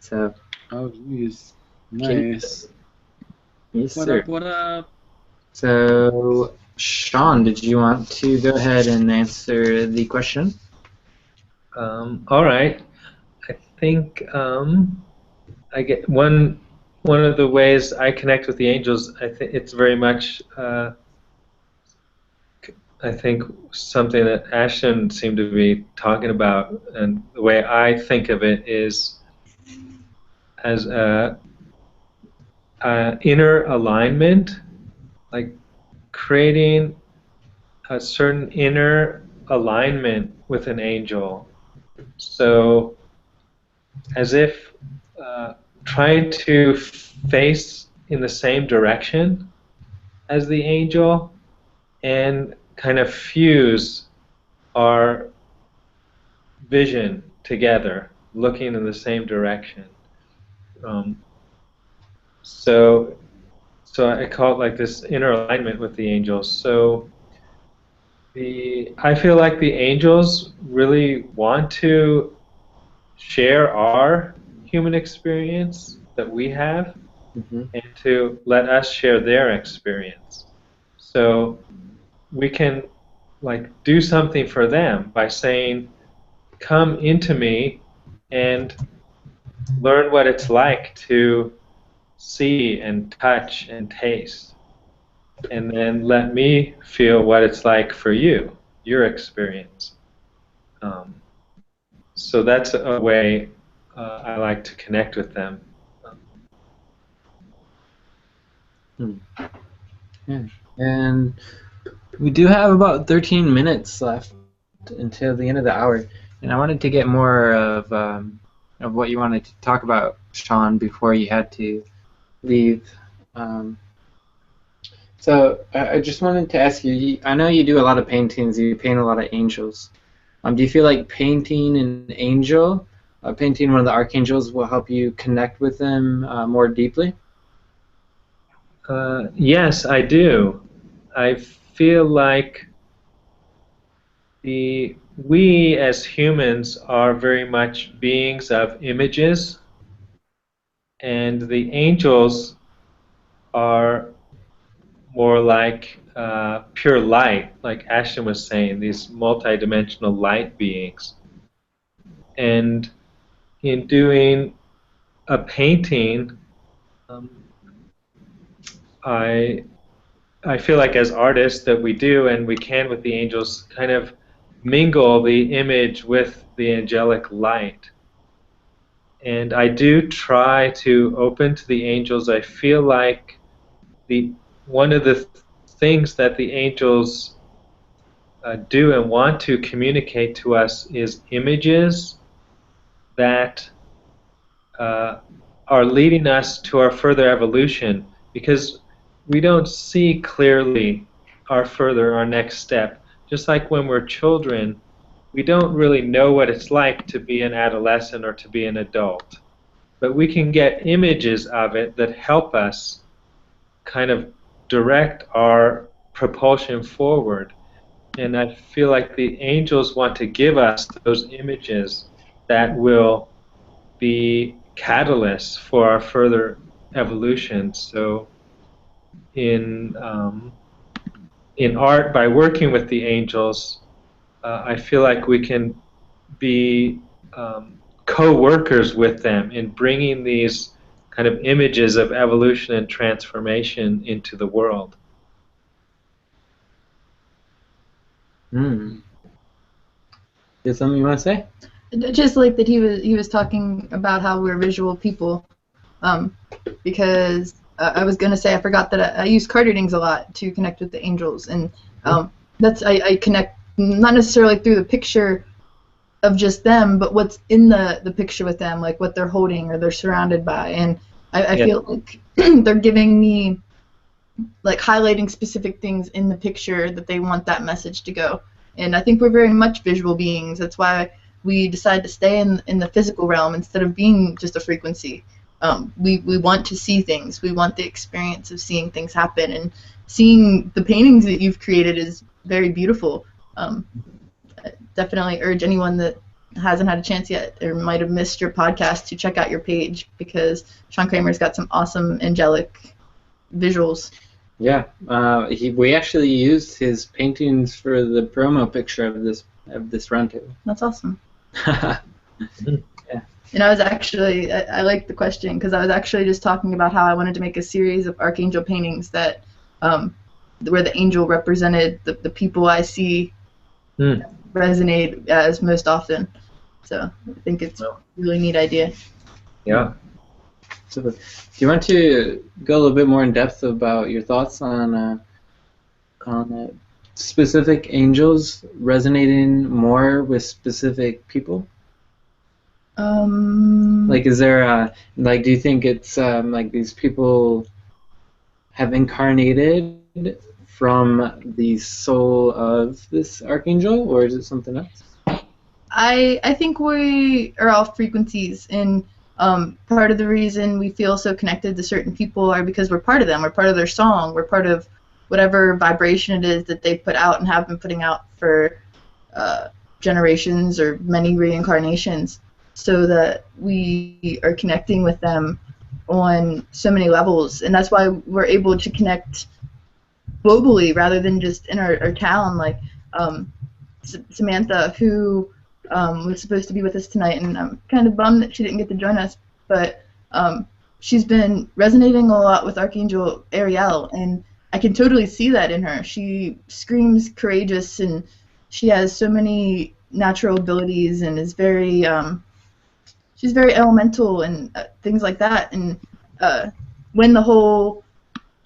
So. Oh, geez. Nice. Yes, What sir. up, what up? So, Sean, did you want to go ahead and answer the question? All right. I think I get one of the ways I connect with the angels. I think it's very much. I think something that Ashton seemed to be talking about, and the way I think of it is as inner alignment, like creating a certain inner alignment with an angel. So, as if trying to face in the same direction as the angel and kind of fuse our vision together, looking in the same direction. So I call it like this inner alignment with the angels. So I feel like the angels really want to share our human experience that we have Mm-hmm. and to let us share their experience. So we can like do something for them by saying, come into me and learn what it's like to see and touch and taste. And then let me feel what it's like for you, your experience. Um, so that's a way I like to connect with them. Yeah. And we do have about 13 minutes left until the end of the hour, and I wanted to get more of what you wanted to talk about, Sean, before you had to leave. Um, so I just wanted to ask you. I know you do a lot of paintings. You paint a lot of angels. Do you feel like painting an angel, painting one of the archangels, will help you connect with them more deeply? Yes, I do. I feel like we as humans are very much beings of images, and the angels are more like pure light, like Ashton was saying, these multidimensional light beings. And in doing a painting, um, I I feel like as artists that we do, and we can with the angels, kind of mingle the image with the angelic light. And I do try to open to the angels. I feel like the one of the things that the angels do and want to communicate to us is images that uh, are leading us to our further evolution, because we don't see clearly our next step. Just like when we're children, we don't really know what it's like to be an adolescent or to be an adult. But we can get images of it that help us kind of direct our propulsion forward. And I feel like the angels want to give us those images that will be catalysts for our further evolution. So in in art, by working with the angels, I feel like we can be co-workers with them in bringing these kind of images of evolution and transformation into the world. Hmm. Is something you want to say? Just like that, he was talking about how we're visual people, because I was gonna say I forgot that I use card readings a lot to connect with the angels, and that's I connect not necessarily through the picture of just them, but what's in the picture with them, like what they're holding or they're surrounded by, and I feel like they're giving me, like, highlighting specific things in the picture that they want that message to go. And I think we're very much visual beings. That's why we decide to stay in the physical realm instead of being just a frequency. We want to see things. We want the experience of seeing things happen, and seeing the paintings that you've created is very beautiful. I definitely urge anyone that hasn't had a chance yet or might have missed your podcast to check out your page, because Sean Kramer's got some awesome angelic visuals. Yeah, we actually used his paintings for the promo picture of this roundtable. That's awesome. Yeah. And I was actually, I like the question, because I was actually just talking about how I wanted to make a series of archangel paintings that, where the angel represented the people I see resonate as most often. So I think it's a really neat idea. Yeah. So, do you want to go a little bit more in depth about your thoughts on specific angels resonating more with specific people? Like, is there like, do you think it's like these people have incarnated from the soul of this archangel, or is it something else? I think we are all frequencies, and part of the reason we feel so connected to certain people are because we're part of them. We're part of their song. We're part of whatever vibration it is that they put out and have been putting out for generations or many reincarnations, so that we are connecting with them on so many levels. And that's why we're able to connect globally rather than just in our town. Like Samantha, who was supposed to be with us tonight, and I'm kind of bummed that she didn't get to join us, but she's been resonating a lot with Archangel Ariel, and I can totally see that in her. She screams courageous, and she has so many natural abilities, and is very she's very elemental and things like that. And when the whole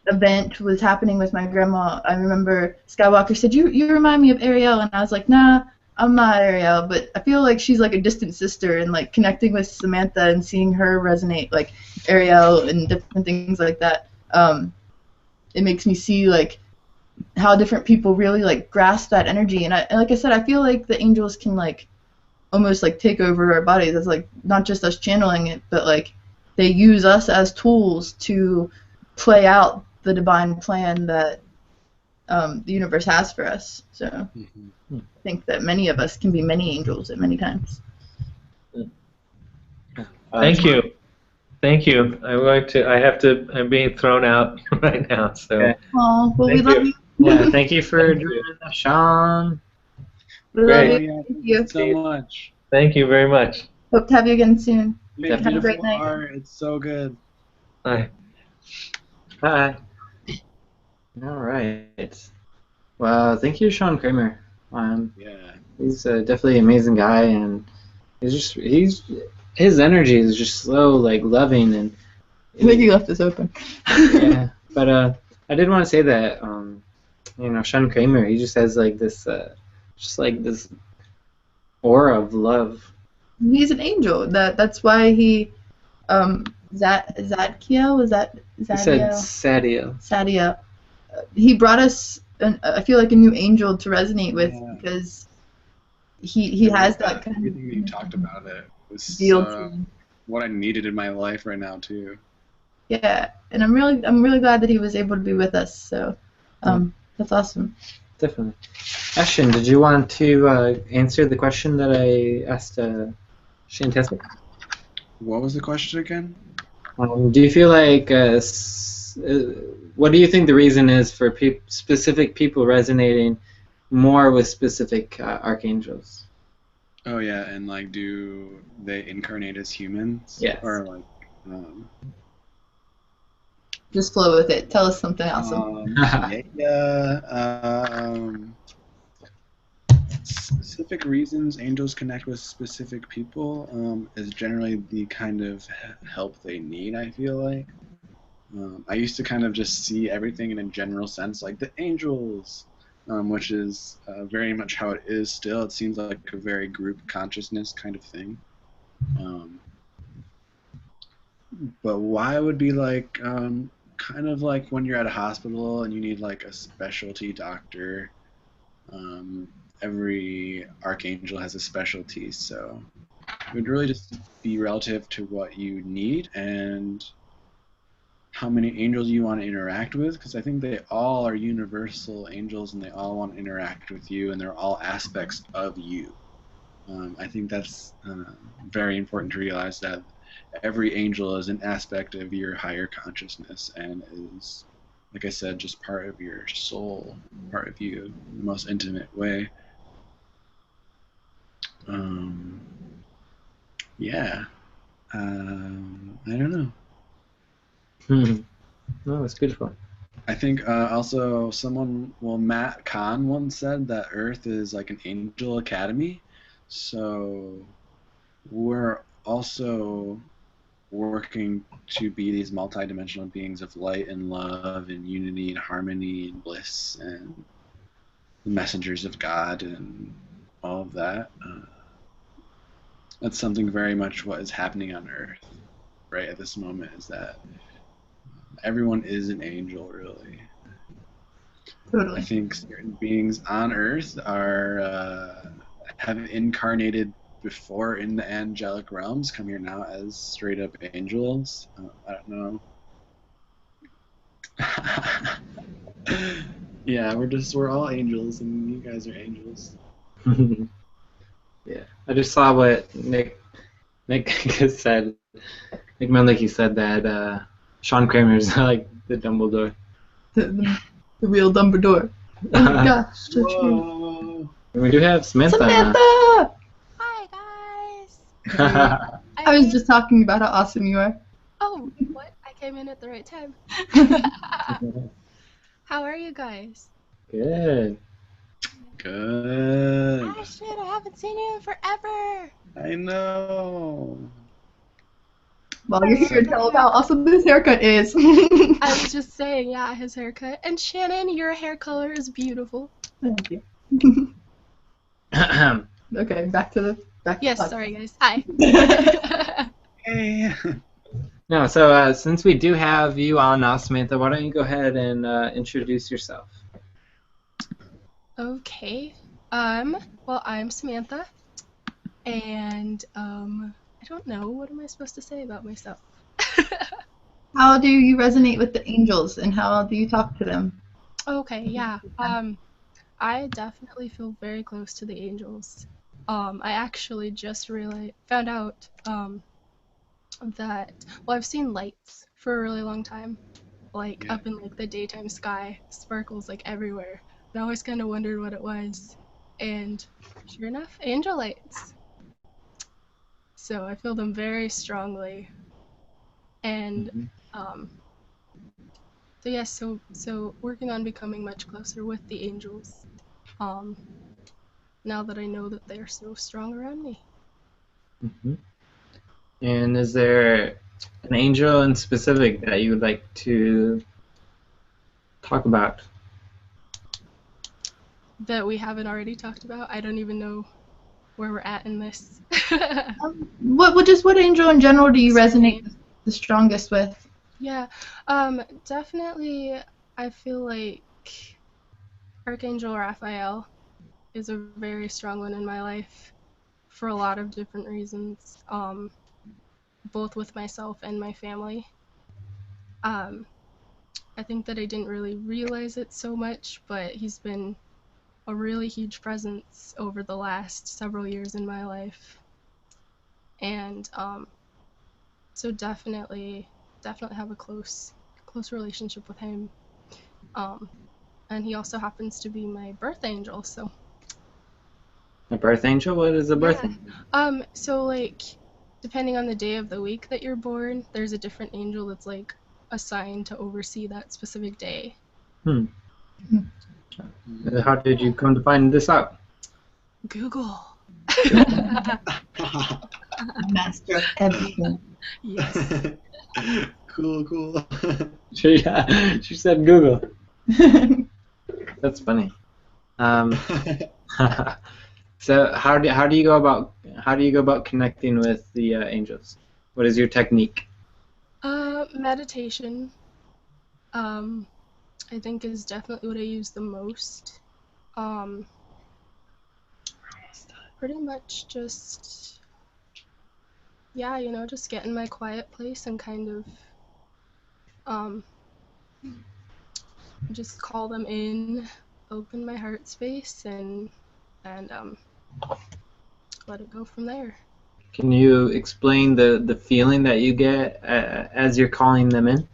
event was happening with my grandma, I remember Skywalker said, you remind me of Ariel, and I was like, nah, I'm not Ariel, but I feel like she's like a distant sister, and like connecting with Samantha and seeing her resonate like Ariel and different things like that, it makes me see like how different people really like grasp that energy. And like I said, I feel like the angels can like almost like take over our bodies. It's like not just us channeling it, but like they use us as tools to play out the divine plan that the universe has for us. So I think that many of us can be many angels at many times. Thank you. Thank you. I'm being thrown out right now. So. Okay. Oh, well, we Thank love you. you. Yeah, thank you for joining us, Sean. We love Great. you. Yeah, Thank you. so much. Thank you very much. Hope to have you again soon. Make Have a great beautiful night. art. It's so good. Bye. Hi. All right. Well, thank you, Sean Kramer. Yeah. He's definitely an amazing guy, and his energy is just so like loving and. I think you left this open. Yeah, but I did want to say that Sean Kramer, he just has like this aura of love. He's an angel. That's why he Zadkiel, was that He said Zadiel? Sadiel. Sadia. He brought us I feel like a new angel to resonate with, Yeah. because he has that kind everything of you talked about it was feel to him. what I needed in my life right now too. Yeah, and I'm really glad that he was able to be with us. So that's awesome. Definitely. Ashton, did you want to answer the question that I asked Shantastic? What was the question again? Do you feel like what do you think the reason is for specific people resonating more with specific archangels? Oh yeah, and like, do they incarnate as humans? Yes. Or like, Just flow with it. Tell us something awesome. Specific reasons angels connect with specific people is generally the kind of help they need, I feel like. I used to kind of just see everything in a general sense, like the angels, which is very much how it is still. It seems like a very group consciousness kind of thing. But why would be like kind of like when you're at a hospital and you need like a specialty doctor. Every archangel has a specialty, so it would really just be relative to what you need and how many angels you want to interact with, because I think they all are universal angels and they all want to interact with you, and they're all aspects of you. I think that's very important to realize, that every angel is an aspect of your higher consciousness and is, like I said, just part of your soul, part of you in the most intimate way. Yeah. I don't know. No, it's beautiful. I think also Matt Kahn once said that Earth is like an angel academy. So we're also working to be these multidimensional beings of light and love and unity and harmony and bliss and the messengers of God and all of that. That's something very much what is happening on Earth right at this moment, is that everyone is an angel, really. Totally. I think certain beings on Earth have incarnated before in the angelic realms, come here now as straight up angels. I don't know. Yeah, we're all angels, and you guys are angels. Yeah, I just saw what Nick said. Nick Menlicky said that Sean Kramer's like the Dumbledore. The real Dumbledore. Oh my gosh, so true. Whoa. We do have Samantha. Samantha! Hi guys. I was just talking about how awesome you are. Oh, what? I came in at the right time. How are you guys? Good. Good. Ashton, I haven't seen you in forever. I know. Well, you're here to tell us how awesome this haircut is. I was just saying, yeah, his haircut. And Shannon, your hair color is beautiful. Thank you. Okay, back to the Yes, podcast. sorry guys. Hi. Hey. No, so since we do have you on now, Samantha, why don't you go ahead and introduce yourself? Okay. Well, I'm Samantha. And, I don't know. What am I supposed to say about myself? How do you resonate with the angels, and how do you talk to them? Okay, yeah. I definitely feel very close to the angels. I actually just really found out that, well, I've seen lights for a really long time, like Yeah. up in like the daytime sky, sparkles like everywhere. And I always kind of wondered what it was, and sure enough, angel lights. So I feel them very strongly, and so yes, so working on becoming much closer with the angels. Now that I know that they're so strong around me. Mm-hmm. And is there an angel in specific that you would like to talk about? That we haven't already talked about. I don't even know where we're at in this. What angel in general do you resonate the strongest with? Yeah, definitely I feel like Archangel Raphael is a very strong one in my life for a lot of different reasons, both with myself and my family. I think that I didn't really realize it so much, but he's been a really huge presence over the last several years in my life. And so definitely have a close relationship with him. And he also happens to be my birth angel, so A birth angel? What is a birth angel? so like depending on the day of the week that you're born, there's a different angel that's like assigned to oversee that specific day. How did you come to find this out? Google. Master of everything. Yes. Cool. She said Google. That's funny. So how do you go about connecting with the angels? What is your technique? Meditation. I think is definitely what I use the most. Pretty much just, yeah, just get in my quiet place and kind of, just call them in, open my heart space, and let it go from there. Can you explain the feeling that you get as you're calling them in?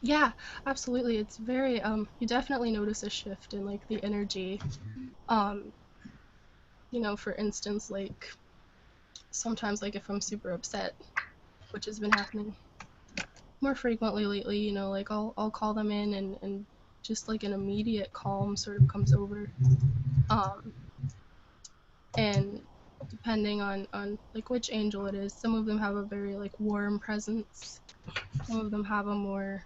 Yeah, absolutely. It's very, you definitely notice a shift in like the energy. For instance, like sometimes like if I'm super upset, which has been happening more frequently lately, like I'll call them in and just like an immediate calm sort of comes over. And depending on like which angel it is, some of them have a very like warm presence. Some of them have a more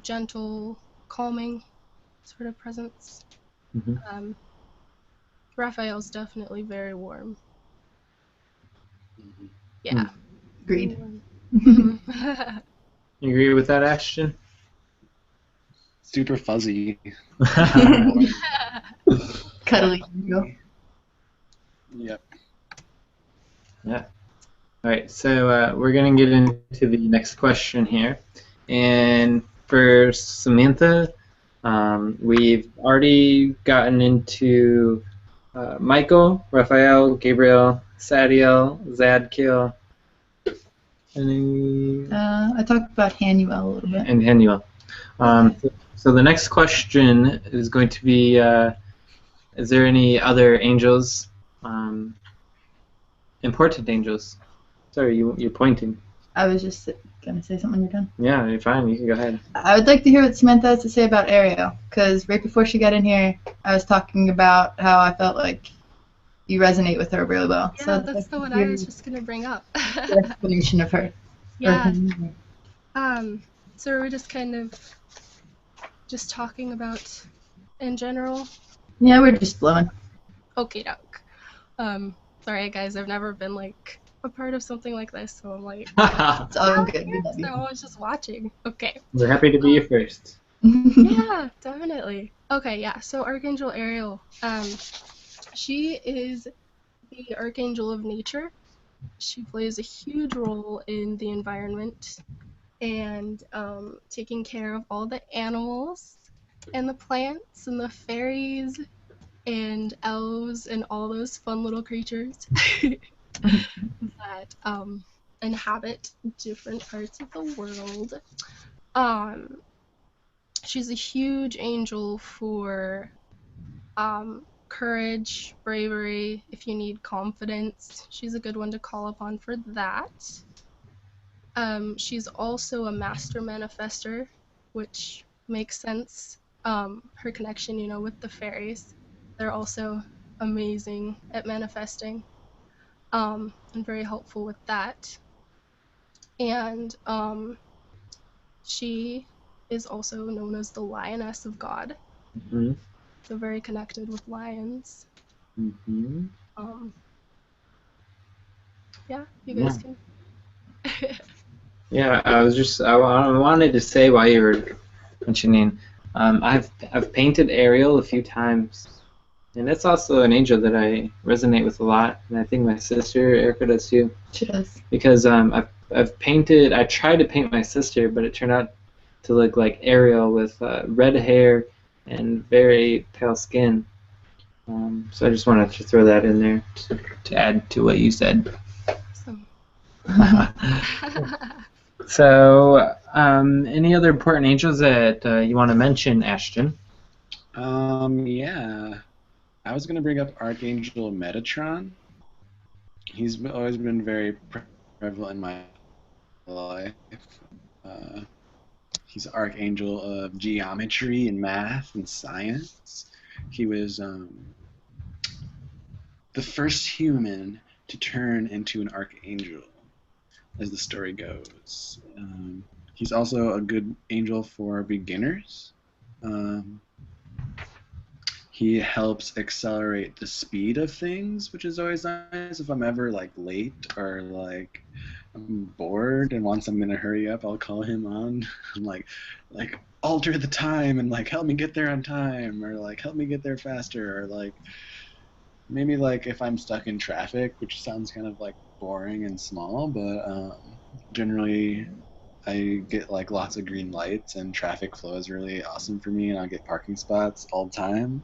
gentle, calming sort of presence. Mm-hmm. Raphael's definitely very warm. Yeah. Agreed. You agree with that, Ashton? Super fuzzy. Cuddly angel. Yep. Yeah. All right, so we're going to get into the next question here. And for Samantha, we've already gotten into Michael, Raphael, Gabriel, Sadiel, Zadkiel, I talked about Haniel a little bit. and Haniel. So the next question is going to be, is there any other angels, important angels? Sorry, you're pointing. I was just going to say something when you're done. Yeah, you're fine. You can go ahead. I would like to hear what Samantha has to say about Ariel, because right before she got in here, I was talking about how I felt like you resonate with her really well. Yeah, so that's the one I was just gonna bring up. The explanation of her. Yeah. So we're just kind of just talking about in general. Yeah, we're just flowing. Okay, doke. Sorry guys, I've never been like a part of something like this, so I'm like, It's all good. We love so you. I was just watching. Okay. We're happy to be you first. Yeah, definitely. Okay, yeah. So Archangel Ariel, she is the Archangel of Nature. She plays a huge role in the environment and taking care of all the animals and the plants and the fairies and elves and all those fun little creatures that inhabit different parts of the world. She's a huge angel for courage, bravery, if you need confidence. She's a good one to call upon for that. She's also a master manifester, which makes sense. Her connection, with the fairies. They're also amazing at manifesting, and very helpful with that. And she is also known as the Lioness of God. Mm-hmm. So very connected with lions. Mm-hmm. Yeah, you guys can. Yeah, I wanted to say while you were mentioning, I've painted Ariel a few times, and it's also an angel that I resonate with a lot, and I think my sister Erica does too. She does. Because I tried to paint my sister, but it turned out to look like Ariel with red hair and very pale skin. So I just wanted to throw that in there to add to what you said. Awesome. So, any other important angels that you want to mention, Ashton? Yeah. I was going to bring up Archangel Metatron. He's always been very prevalent in my life. He's Archangel of geometry and math and science. He was the first human to turn into an archangel, as the story goes. He's also a good angel for beginners. He helps accelerate the speed of things, which is always nice. If I'm ever late or I'm bored and want something to hurry up, I'll call him on. I'm like alter the time and help me get there on time, or help me get there faster, or maybe if I'm stuck in traffic, which sounds kind of boring and small, but generally I get lots of green lights and traffic flow is really awesome for me, and I get parking spots all the time.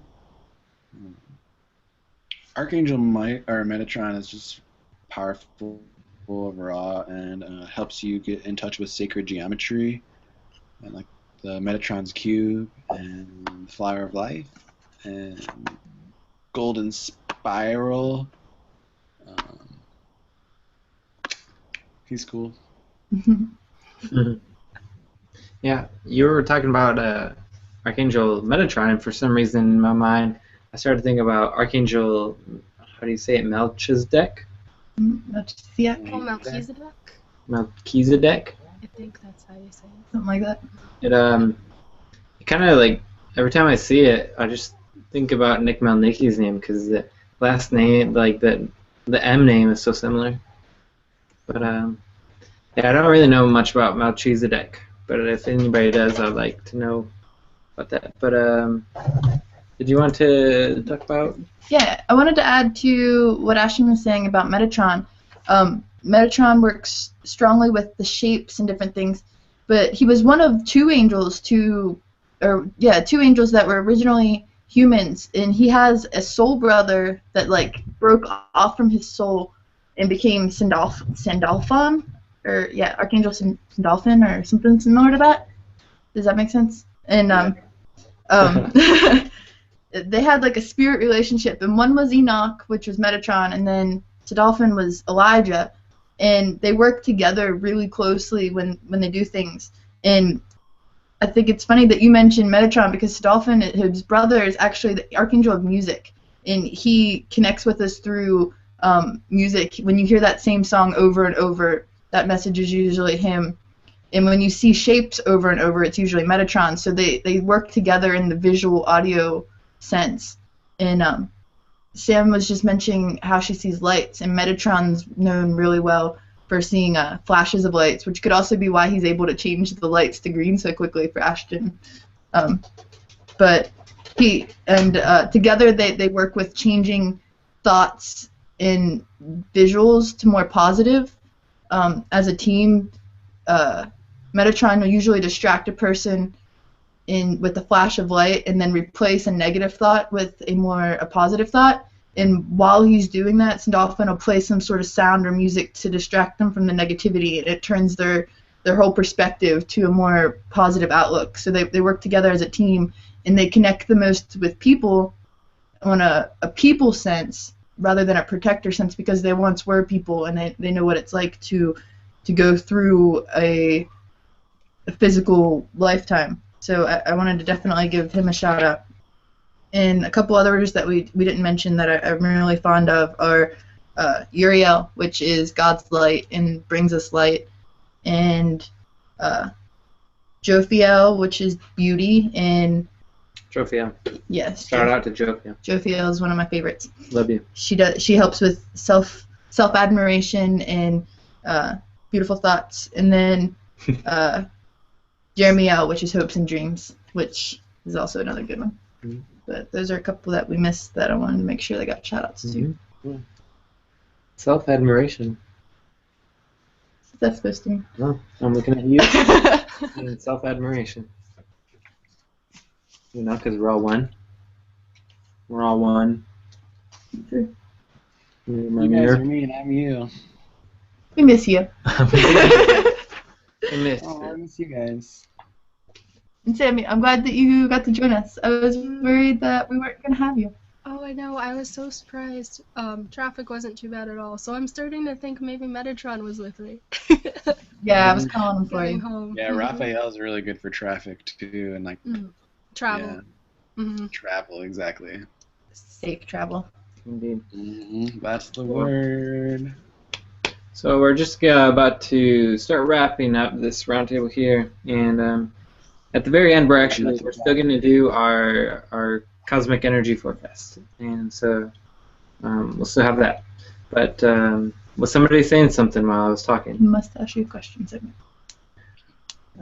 Archangel Metatron is just powerful overall and helps you get in touch with sacred geometry and the Metatron's cube and the Flower of Life and Golden Spiral. He's cool. Yeah, you were talking about Archangel Metatron, and for some reason in my mind, I started thinking about Archangel, how do you say it, Melchizedek? Melchizedek. Oh, Melchizedek? Melchizedek? I think that's how you say it. Something like that. It kind of every time I see it, I just think about Nick Malnicki's name, because the last name, the M name is so similar. But yeah, I don't really know much about Melchizedek, but if anybody does, I'd like to know about that. But did you want to talk about? Yeah, I wanted to add to what Ashton was saying about Metatron. Metatron works strongly with the shapes and different things, but he was one of two angels two angels that were originally humans, and he has a soul brother that like broke off from his soul and became Sandalphon, or Archangel Sandalphon or something similar to that. Does that make sense? And they had like a spirit relationship, and one was Enoch, which was Metatron, and then Sandalphon was Elijah, and they work together really closely when they do things. And I think it's funny that you mentioned Metatron, because Sandalphon, his brother, is actually the Archangel of Music, and he connects with us through music. When you hear that same song over and over, that message is usually him. And when you see shapes over and over, it's usually Metatron. So they work together in the visual audio sense. And Sam was just mentioning how she sees lights, and Metatron's known really well for seeing flashes of lights, which could also be why he's able to change the lights to green so quickly for Ashton. But he and together they work with changing thoughts and visuals to more positive. As a team, Metatron will usually distract a person with a flash of light and then replace a negative thought with a positive thought. And while he's doing that, Sandalphon will play some sort of sound or music to distract them from the negativity, and it turns their whole perspective to a more positive outlook. So they work together as a team, and they connect the most with people on a people sense rather than a protector sense, because they once were people, and they know what it's like to go through a physical lifetime. So I wanted to definitely give him a shout out. And a couple others that we didn't mention that I'm really fond of are Ariel, which is God's light and brings us light, and Jophiel, which is beauty, and Jophiel. Yes. Shout out to Jophiel. Jophiel is one of my favorites. Love you. She helps with self admiration and beautiful thoughts, and then Jeremiel, which is hopes and dreams, which is also another good one. Mm-hmm. But those are a couple that we missed that I wanted to make sure they got shout outs to. Yeah. Self admiration. What's that supposed to mean? Well, I'm looking at you and self admiration. You know, because we're all one. We're all one. True. You guys are me and I'm you. We miss you. I miss you guys. And Sammy, I'm glad that you got to join us. I was worried that we weren't going to have you. Oh, I know. I was so surprised. Traffic wasn't too bad at all. So I'm starting to think maybe Metatron was with me. Yeah, I was calling him for you. Home. Yeah, Raphael's really good for traffic too, and like travel. Yeah. Mm-hmm. Travel, exactly. Safe travel. Indeed. Mm-hmm. That's the word. So we're just about to start wrapping up this roundtable here, and at the very end, we're still going to do our cosmic energy forecast, and so we'll still have that. But was somebody saying something while I was talking? You must ask you a question segment.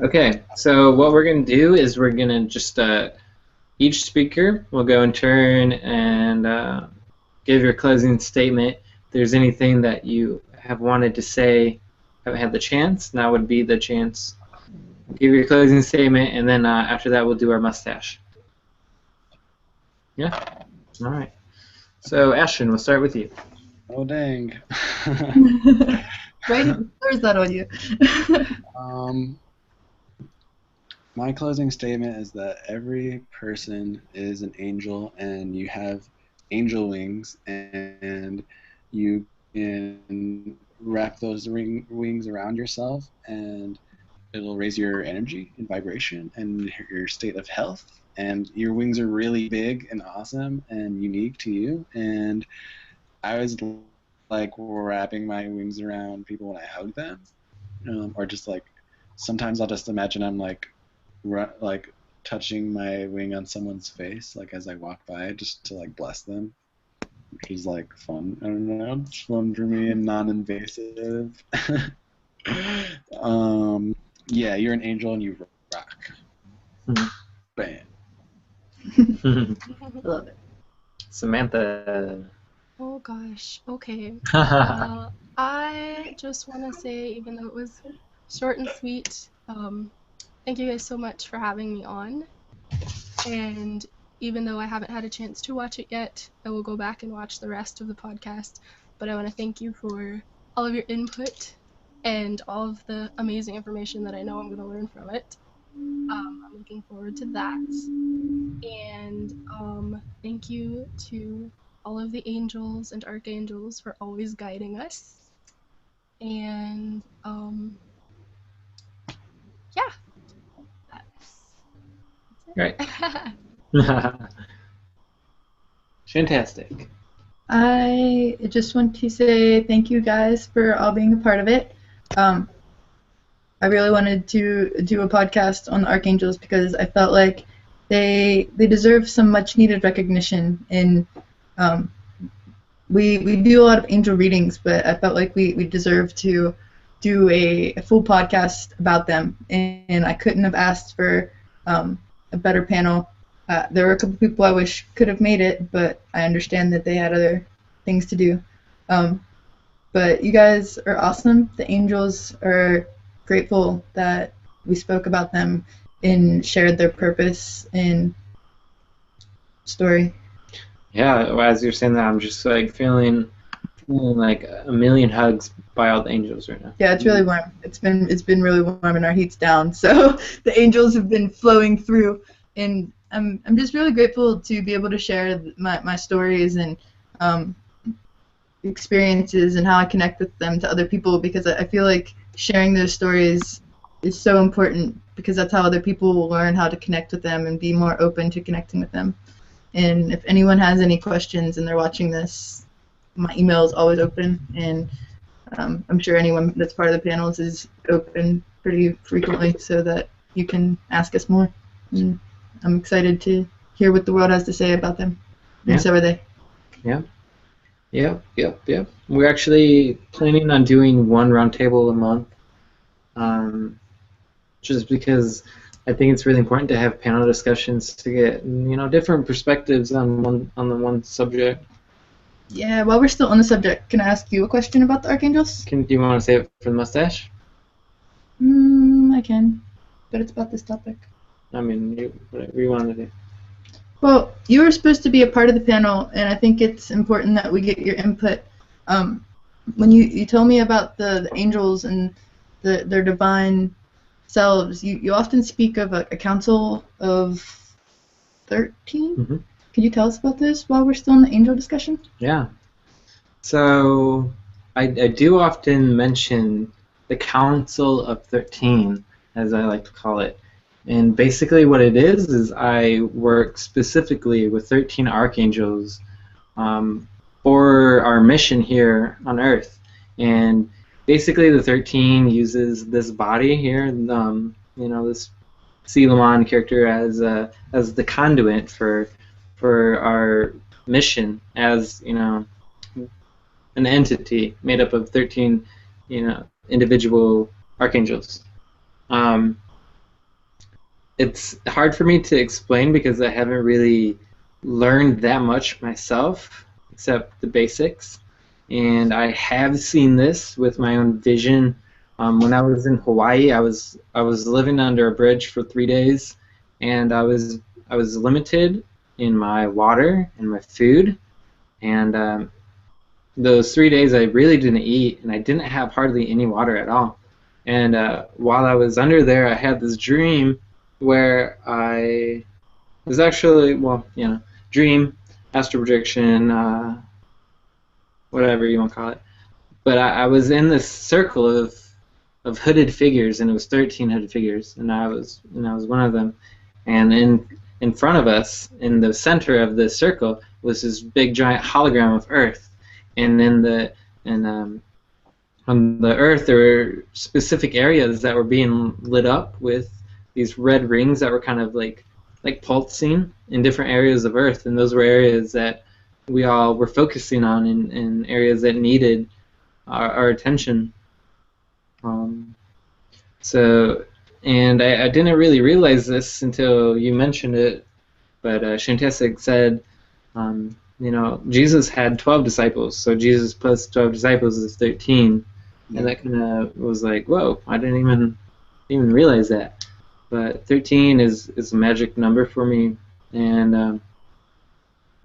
Okay, so what we're going to do is we're going to just each speaker will go in turn and give your closing statement. If there's anything that you have wanted to say, haven't had the chance, now would be the chance. Give your closing statement, and then after that we'll do our mustache. Yeah? All right. So, Ashton, we'll start with you. Oh, dang. Right? Where's that on you? My closing statement is that every person is an angel, and you have angel wings, and you can wrap those wings around yourself, and it'll raise your energy and vibration and your state of health. And your wings are really big and awesome and unique to you. And I was like wrapping my wings around people when I hug them, or just like sometimes I'll just imagine I'm like touching my wing on someone's face, like as I walk by, just to like bless them, which is like fun. I don't know, it's fun for me and non-invasive. Yeah, you're an angel and you rock. Bam. I love it. Samantha. Oh gosh. Okay. I just want to say, even though it was short and sweet, thank you guys so much for having me on. And even though I haven't had a chance to watch it yet, I will go back and watch the rest of the podcast. But I want to thank you for all of your input and all of the amazing information that I know I'm going to learn from it. I'm looking forward to that. And thank you to all of the angels and archangels for always guiding us. And yeah, that's Right. it. Fantastic. I just want to say thank you guys for all being a part of it. I really wanted to do a podcast on the archangels because I felt like they deserve some much needed recognition. And we do a lot of angel readings, but I felt like we deserve to do a full podcast about them. And I couldn't have asked for a better panel. There were a couple people I wish could have made it, but I understand that they had other things to do. But you guys are awesome. The angels are grateful that we spoke about them and shared their purpose and story. Yeah, as you're saying that, I'm just like feeling like a million hugs by all the angels right now. Yeah, it's really warm. It's been really warm and our heat's down, so the angels have been flowing through, and I'm just really grateful to be able to share my stories and experiences and how I connect with them to other people, because I feel like sharing those stories is so important, because that's how other people will learn how to connect with them and be more open to connecting with them. And if anyone has any questions and they're watching this, my email is always open, and I'm sure anyone that's part of the panels is open pretty frequently so that you can ask us more. And I'm excited to hear what the world has to say about them. And Yeah. so are they. Yeah. Yep. We're actually planning on doing one roundtable a month, just because I think it's really important to have panel discussions to get different perspectives on the one subject. Yeah, while we're still on the subject, can I ask you a question about the archangels? Do you want to save it for the mustache? I can, but it's about this topic. I mean, whatever you want to do. Well, you were supposed to be a part of the panel, and I think it's important that we get your input. When you tell me about the angels and their divine selves, you often speak of a council of 13? Mm-hmm. Could you tell us about this while we're still in the angel discussion? Yeah. So I do often mention the Council of 13, as I like to call it. And basically what it is I work specifically with 13 archangels for our mission here on Earth. And basically the 13 uses this body here, this Selamon character as the conduit for our mission as an entity made up of 13 individual archangels. It's hard for me to explain because I haven't really learned that much myself except the basics, and I have seen this with my own vision. When I was in Hawaii, I was living under a bridge for 3 days, and I was limited in my water and my food, and those 3 days I really didn't eat, and I didn't have hardly any water at all. And while I was under there, I had this dream where I was actually, dream, astral projection, whatever you want to call it. But I was in this circle of hooded figures, and it was 13 hooded figures, and I was one of them. And in front of us, in the center of the circle, was this big giant hologram of Earth. And on the Earth, there were specific areas that were being lit up with these red rings that were kind of like pulsing in different areas of Earth, and those were areas that we all were focusing on in areas that needed our attention. And I didn't really realize this until you mentioned it, but Shantastic said, Jesus had 12 disciples, so Jesus plus 12 disciples is 13, and that kind of was like, whoa, I didn't even realize that. but 13 is a magic number for me, and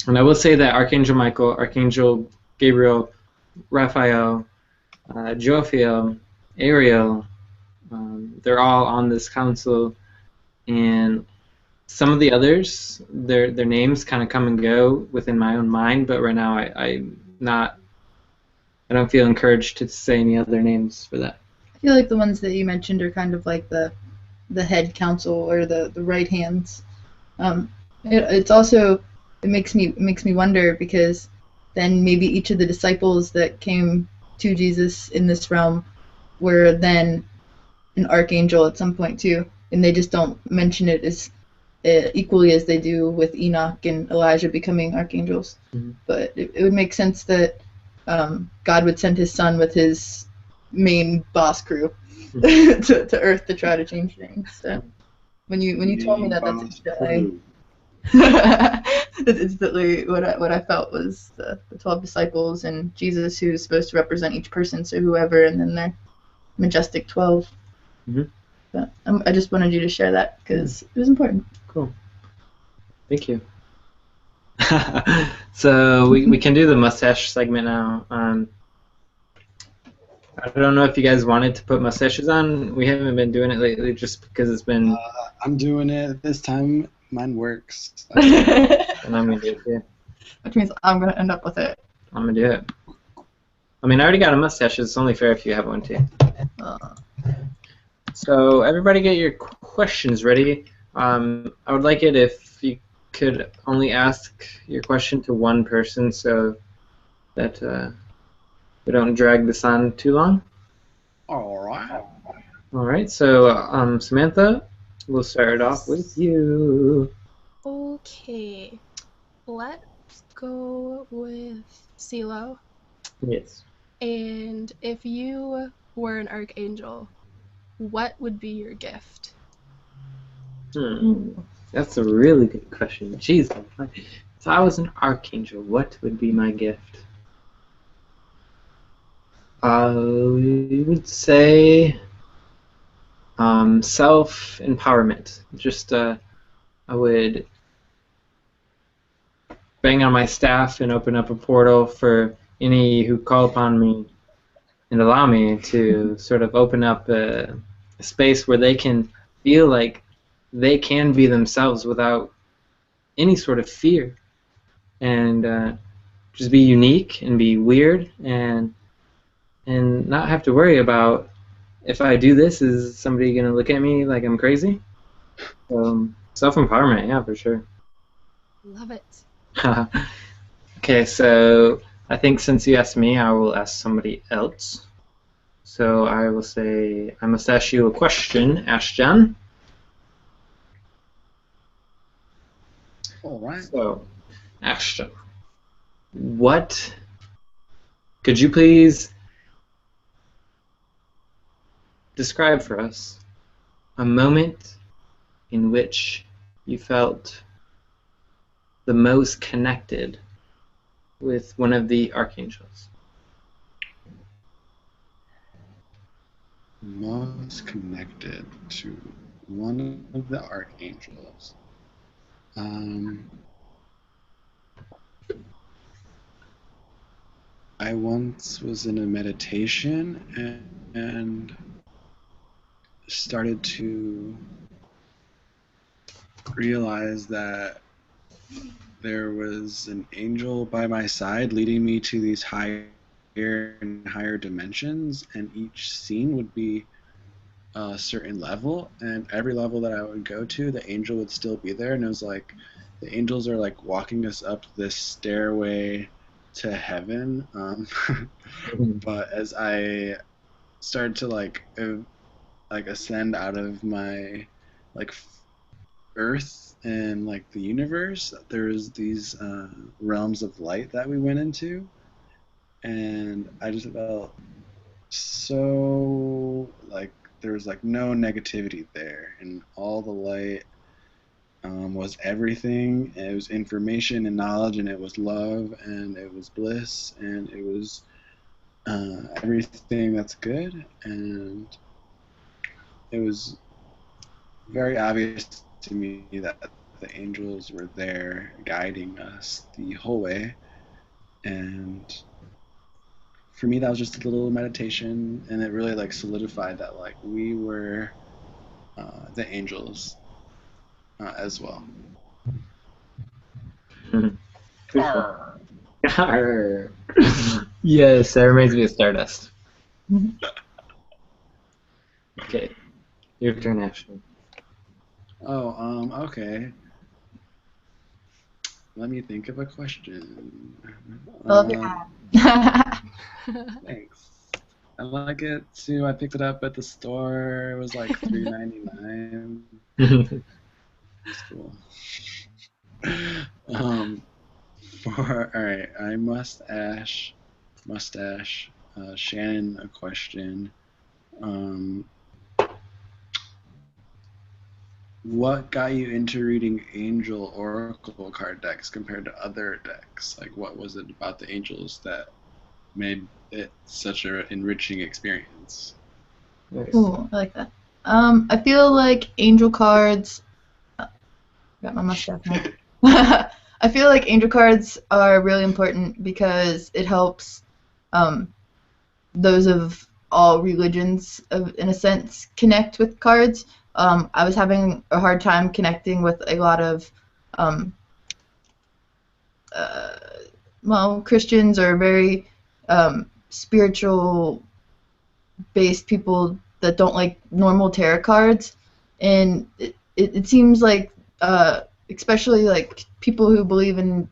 I will say that Archangel Michael, Archangel Gabriel, Raphael, Jophiel, Ariel, they're all on this council, and some of the others, their names kind of come and go within my own mind, but right now I don't feel encouraged to say any other names for that. I feel like the ones that you mentioned are kind of like the head council or the right hands. It's also it makes me wonder, because then maybe each of the disciples that came to Jesus in this realm were then an archangel at some point too, and they just don't mention it as equally as they do with Enoch and Elijah becoming archangels. Mm-hmm. But it would make sense that God would send his son with his main boss crew to Earth to try to change things. So when you told me that, that's instantly what I felt was the 12 disciples and Jesus, who's supposed to represent each person, so whoever, and then their majestic 12. Mm-hmm. But I just wanted you to share that because it was important. Cool. Thank you. So we can do the mustache segment now. I don't know if you guys wanted to put mustaches on. We haven't been doing it lately just because it's been... I'm doing it this time. Mine works. And I'm going to do it too. Which means I'm going to end up with it. I'm going to do it. I mean, I already got a mustache. It's only fair if you have one too. So everybody get your questions ready. I would like it if you could only ask your question to one person so that we don't drag this on too long. All right. All right, so Samantha, we'll start off with you. Okay, let's go with CeeLo. Yes. And if you were an archangel, what would be your gift? That's a really good question. Jeez. If I was an archangel, what would be my gift? I would say self-empowerment. Just I would bang on my staff and open up a portal for any who call upon me and allow me to sort of open up a space where they can feel like they can be themselves without any sort of fear, and just be unique and be weird and not have to worry about, if I do this, is somebody going to look at me like I'm crazy? Self-empowerment, yeah, for sure. Love it. Okay, so I think since you asked me, I will ask somebody else. So I will say, I must ask you a question, Ashton. All right. So, Ashton, could you please describe for us a moment in which you felt the most connected with one of the archangels? Most connected to one of the archangels. I once was in a meditation and started to realize that there was an angel by my side leading me to these higher and higher dimensions, and each scene would be a certain level, and every level that I would go to, the angel would still be there, and it was like the angels are like walking us up this stairway to heaven. But as I started to like ascend out of my like earth and like the universe, there's these realms of light that we went into, and I just felt so like there was like no negativity there, and all the light was everything, and it was information and knowledge, and it was love, and it was bliss, and it was everything that's good, and it was very obvious to me that the angels were there guiding us the whole way. And for me, that was just a little meditation, and it really like solidified that like we were the angels as well. Arr. Arr. Yes, that reminds me of Stardust. Okay, your turn, Ashton. Oh, okay. Let me think of a question. Love your hat. Thanks. I like it too. I picked it up at the store. It was like $3.99. It's cool. Alright, I mustache Shannon a question. What got you into reading Angel Oracle card decks compared to other decks? Like, what was it about the Angels that made it such an enriching experience? Ooh, I like that. I feel like angel cards. Got my mustache now. I feel like angel cards are really important because it helps those of all religions, in a sense, connect with cards. I was having a hard time connecting with a lot of Christians or very spiritual-based people that don't like normal tarot cards, and it seems like especially like people who believe in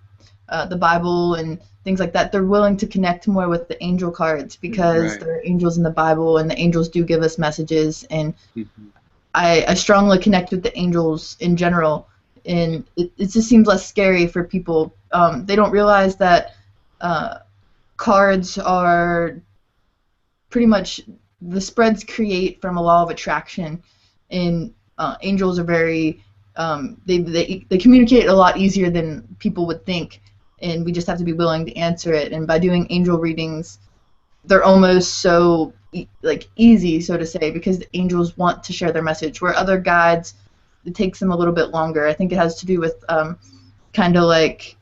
the Bible and things like that, they're willing to connect more with the angel cards because Right. there are angels in the Bible and the angels do give us messages, and I strongly connect with the angels in general, and it just seems less scary for people. They don't realize that cards are pretty much the spreads create from a law of attraction, and angels are very they communicate a lot easier than people would think, and we just have to be willing to answer it. And by doing angel readings, they're almost so like easy, so to say, because the angels want to share their message, where other guides, it takes them a little bit longer. I think it has to do with kind of like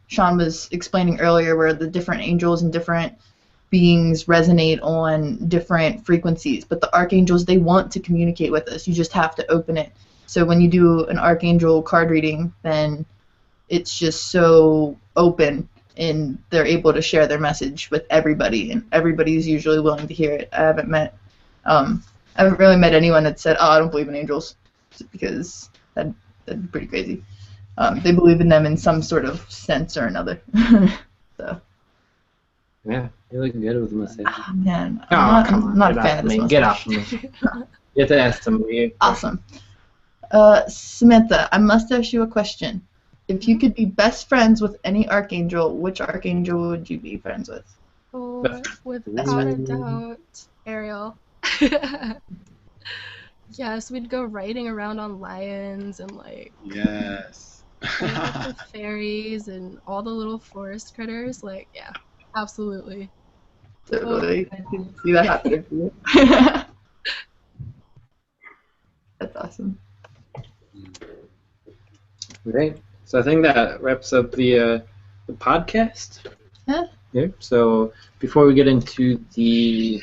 Sean was explaining earlier, where the different angels and different beings resonate on different frequencies, but the archangels, they want to communicate with us. You just have to open it. So when you do an archangel card reading, then it's just so open, and they're able to share their message with everybody, and everybody's usually willing to hear it. I haven't really met anyone that said, "Oh, I don't believe in angels," because that'd be pretty crazy. They believe in them in some sort of sense or another. So. Yeah, you look good with the mustache. Oh, man, Oh, I'm not a fan of this mustache. Get off me. You have to ask somebody. Awesome. Samantha, I must ask you a question. If you could be best friends with any archangel, which archangel would you be friends with? Oh, without a doubt, Ariel. Yes, we'd go riding around on lions and like Yes. the fairies and all the little forest critters. Like, yeah, absolutely. Totally. I can see that happening for you. That's awesome. Great. So I think that wraps up the podcast. Yeah. Yeah. So before we get into the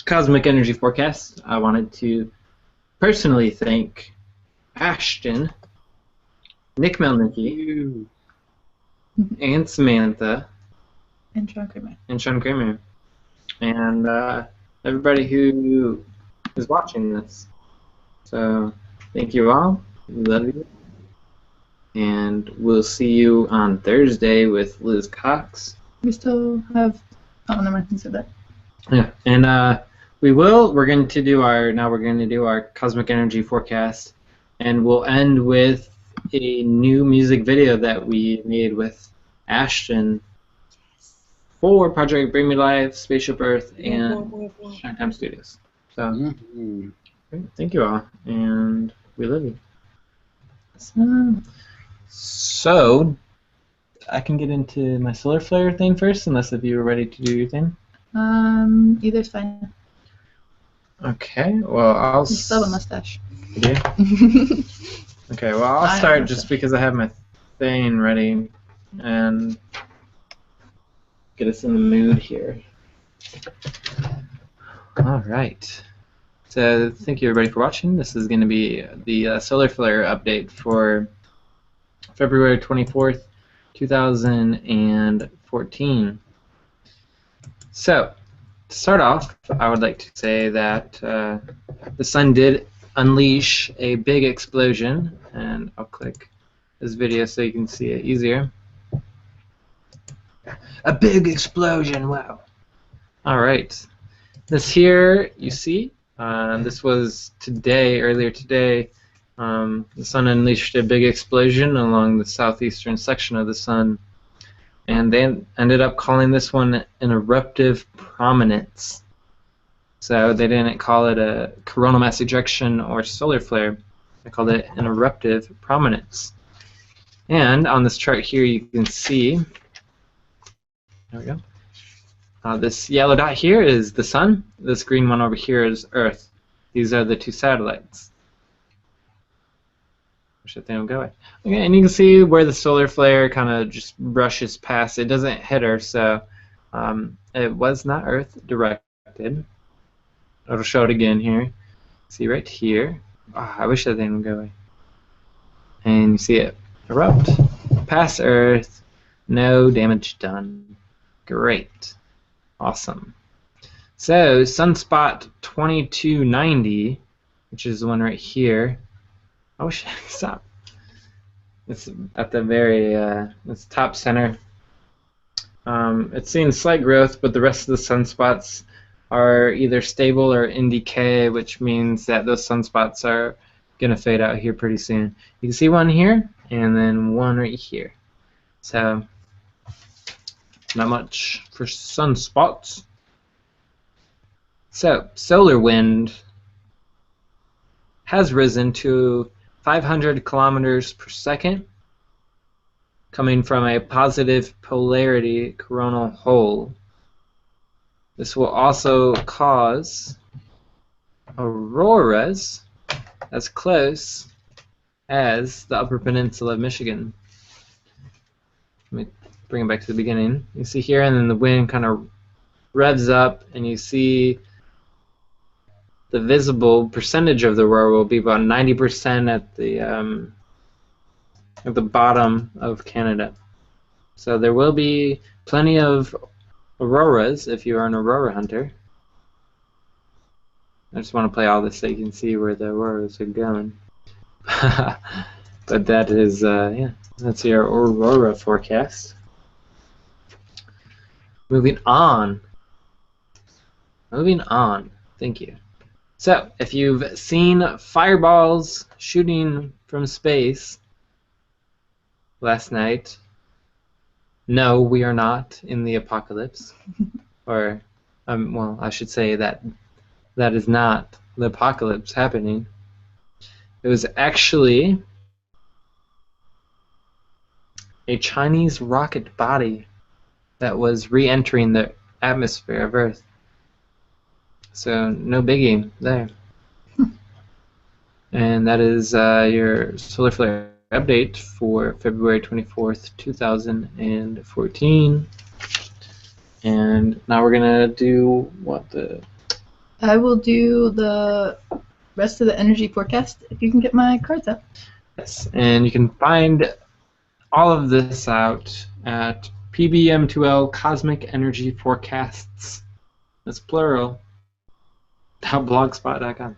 cosmic energy forecast, I wanted to personally thank Ashton, Nick Melnicki, and Samantha, And Sean Kramer. and Sean Kramer, and everybody who is watching this. So thank you all. We love you. And we'll see you on Thursday with Liz Cox. We still have. Oh, never mind. You said that. Yeah, and we're going to do our cosmic energy forecast, and we'll end with a new music video that we made with Ashton for Project Bring Me Live, Spaceship Earth, and Showtime Studios. So, great. Thank you all, and we love you. So, I can get into my solar flare thing first, unless if you were ready to do your thing. Either's fine. Okay, well, I'll... You still have a mustache. Yeah. Okay, well, I'll start just because I have my thing ready and get us in the mood here. All right. So thank you everybody for watching. This is going to be the solar flare update for February 24th, 2014. So to start off, I would like to say that the sun did unleash a big explosion, and I'll click this video so you can see it easier. A big explosion, wow. Alright, this here you see, this was today, earlier today, the sun unleashed a big explosion along the southeastern section of the sun, and they ended up calling this one an eruptive prominence. So they didn't call it a coronal mass ejection or solar flare. They called it an eruptive prominence. And on this chart here you can see, there we go, this yellow dot here is the sun. This green one over here is Earth. These are the two satellites. Wish that thing would go away. Okay, and you can see where the solar flare kind of just brushes past. It doesn't hit her, so it was not Earth directed. It'll show it again here. See right here. Oh, I wish that thing would go away. And you see it erupt past Earth. No damage done. Great. Awesome. So sunspot 2290, which is the one right here. I wish I could stop. It's at the very it's top center. It's seeing slight growth, but the rest of the sunspots are either stable or in decay, which means that those sunspots are going to fade out here pretty soon. You can see one here, and then one right here. So, not much for sunspots. So, solar wind has risen to 500 kilometers per second, coming from a positive polarity coronal hole. This will also cause auroras as close as the Upper Peninsula of Michigan. Let me bring it back to the beginning. You see here, and then the wind kind of revs up, and you see the visible percentage of the aurora will be about 90% at the bottom of Canada. So there will be plenty of auroras if you are an aurora hunter. I just want to play all this so you can see where the auroras are going. But that is, yeah, that's your aurora forecast. Moving on. Thank you. So, if you've seen fireballs shooting from space last night, no, we are not in the apocalypse. Or, well, I should say that is not the apocalypse happening. It was actually a Chinese rocket body that was re-entering the atmosphere of Earth. So, no biggie there. And that is your solar flare update for February 24th, 2014. And now we're going to do what? I will do the rest of the energy forecast if you can get my cards up. Yes, and you can find all of this out at PBM2L Cosmic Energy Forecasts. That's plural. .blogspot.com.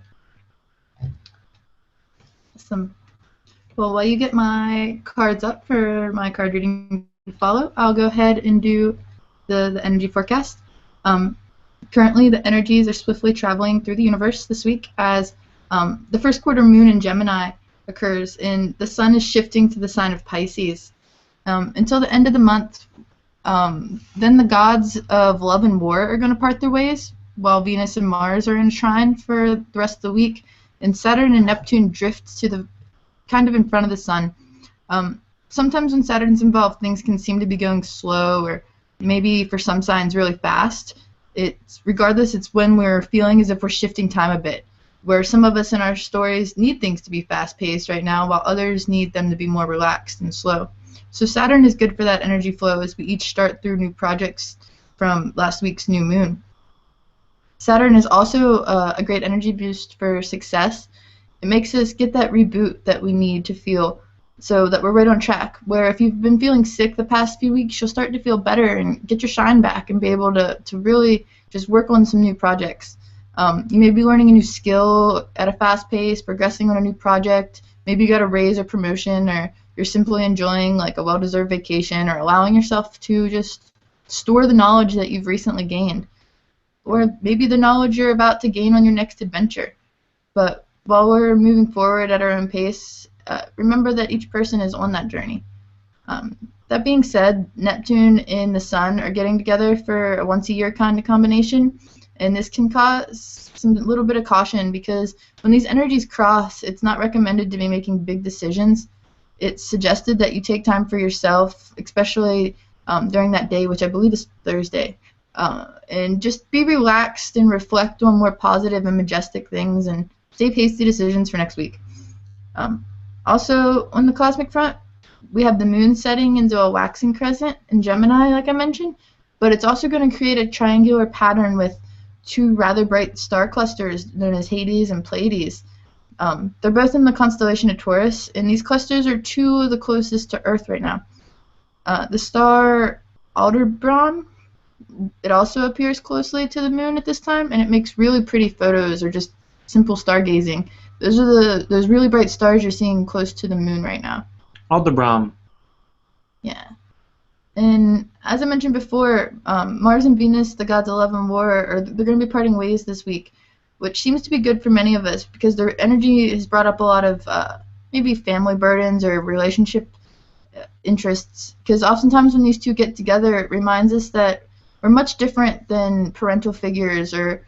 Awesome. Well, while you get my cards up for my card reading to follow, I'll go ahead and do the energy forecast. Currently, the energies are swiftly traveling through the universe this week as the first quarter moon in Gemini occurs, and the sun is shifting to the sign of Pisces. Until the end of the month, then the gods of love and war are going to part their ways, while Venus and Mars are in a trine for the rest of the week, and Saturn and Neptune drift to the kind of in front of the sun. Sometimes when Saturn's involved, things can seem to be going slow, or maybe for some signs really fast. Regardless, it's when we're feeling as if we're shifting time a bit, where some of us in our stories need things to be fast-paced right now, while others need them to be more relaxed and slow. So Saturn is good for that energy flow as we each start through new projects from last week's new moon. Saturn is also a great energy boost for success. It makes us get that reboot that we need to feel so that we're right on track, where if you've been feeling sick the past few weeks, you'll start to feel better and get your shine back and be able to really just work on some new projects. You may be learning a new skill at a fast pace, progressing on a new project. Maybe you got a raise or promotion, or you're simply enjoying like a well-deserved vacation, or allowing yourself to just store the knowledge that you've recently gained, or maybe the knowledge you're about to gain on your next adventure. But while we're moving forward at our own pace, remember that each person is on that journey. That being said, Neptune and the Sun are getting together for a once-a-year kind of combination, and this can cause some little bit of caution, because when these energies cross, it's not recommended to be making big decisions. It's suggested that you take time for yourself, especially during that day, which I believe is Thursday, and just be relaxed and reflect on more positive and majestic things, and save hasty decisions for next week. Also, on the cosmic front, we have the moon setting into a waxing crescent in Gemini, like I mentioned, but it's also going to create a triangular pattern with two rather bright star clusters known as Hades and Pleiades. They're both in the constellation of Taurus, and these clusters are two of the closest to Earth right now. The star Aldebaran, it also appears closely to the moon at this time, and it makes really pretty photos or just simple stargazing. Those are those really bright stars you're seeing close to the moon right now. Aldebaran. Yeah. And as I mentioned before, Mars and Venus, the gods of love and war, they're going to be parting ways this week, which seems to be good for many of us because their energy has brought up a lot of maybe family burdens or relationship interests. Because oftentimes when these two get together, it reminds us that we're much different than parental figures or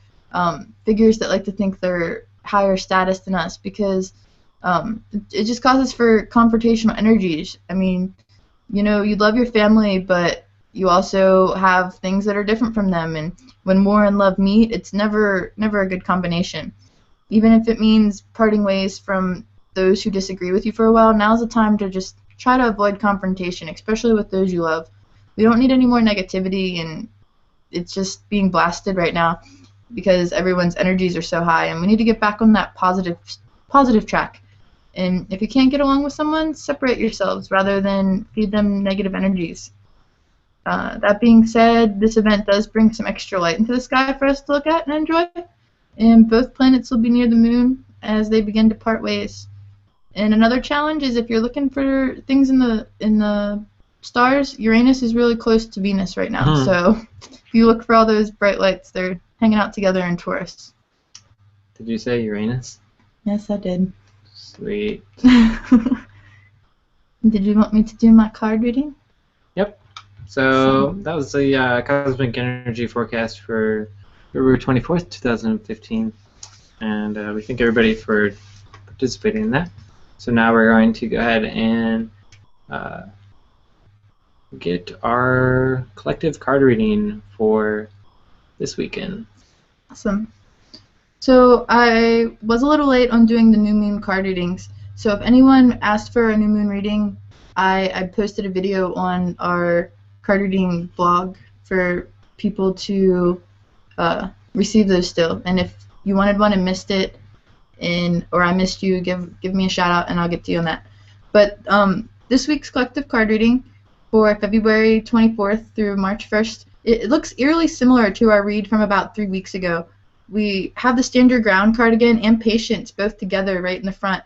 figures that like to think they're higher status than us, because it just causes for confrontational energies. I mean, you know, you love your family, but you also have things that are different from them, and when war and love meet, it's never a good combination. Even if it means parting ways from those who disagree with you for a while, now's the time to just try to avoid confrontation, especially with those you love. We don't need any more negativity, and it's just being blasted right now because everyone's energies are so high, and we need to get back on that positive track. And if you can't get along with someone, separate yourselves rather than feed them negative energies. That being said, this event does bring some extra light into the sky for us to look at and enjoy, and both planets will be near the moon as they begin to part ways. And another challenge is if you're looking for things in the stars, Uranus is really close to Venus right now. So if you look for all those bright lights, they're hanging out together in Taurus. Did you say Uranus? Yes, I did. Sweet. Did you want me to do my card reading? Yep. So that was the cosmic energy forecast for February 24th, 2015. And we thank everybody for participating in that. So now we're going to go ahead and get our collective card reading for this weekend. Awesome. So I was a little late on doing the new moon card readings. So if anyone asked for a new moon reading, I posted a video on our card reading blog for people to receive those still. And if you wanted one and missed it, or I missed you, give me a shout out and I'll get to you on that. But this week's collective card reading for February 24th through March 1st, it looks eerily similar to our read from about 3 weeks ago. We have the Stand Your Ground card again and Patience both together right in the front.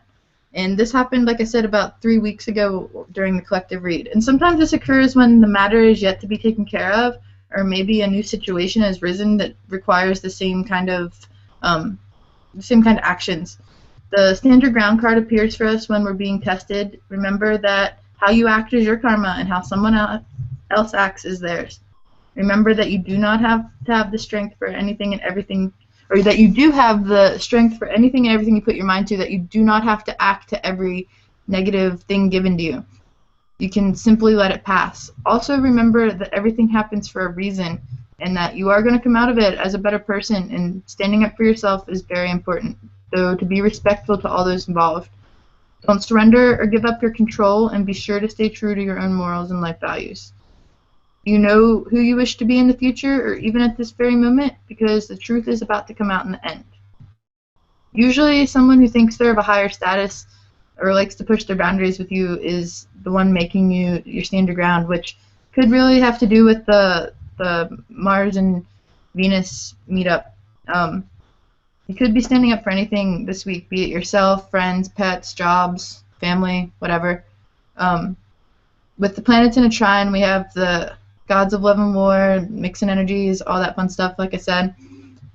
And this happened, like I said, about 3 weeks ago during the collective read. And sometimes this occurs when the matter is yet to be taken care of, or maybe a new situation has risen that requires the same kind of actions. The Stand Your Ground card appears for us when we're being tested. Remember that how you act is your karma, and how someone else acts is theirs. Remember that you do not have to have the strength for anything and everything, or that you do have the strength for anything and everything you put your mind to, that you do not have to act to every negative thing given to you. You can simply let it pass. Also remember that everything happens for a reason, and that you are going to come out of it as a better person, and standing up for yourself is very important, though to be respectful to all those involved. Don't surrender or give up your control, and be sure to stay true to your own morals and life values. You know who you wish to be in the future, or even at this very moment, because the truth is about to come out in the end. Usually someone who thinks they're of a higher status or likes to push their boundaries with you is the one making you your stand your ground, which could really have to do with the Mars and Venus meetup. You could be standing up for anything this week, be it yourself, friends, pets, jobs, family, whatever. With the planets in a trine, we have the gods of love and war, mixing energies, all that fun stuff, like I said.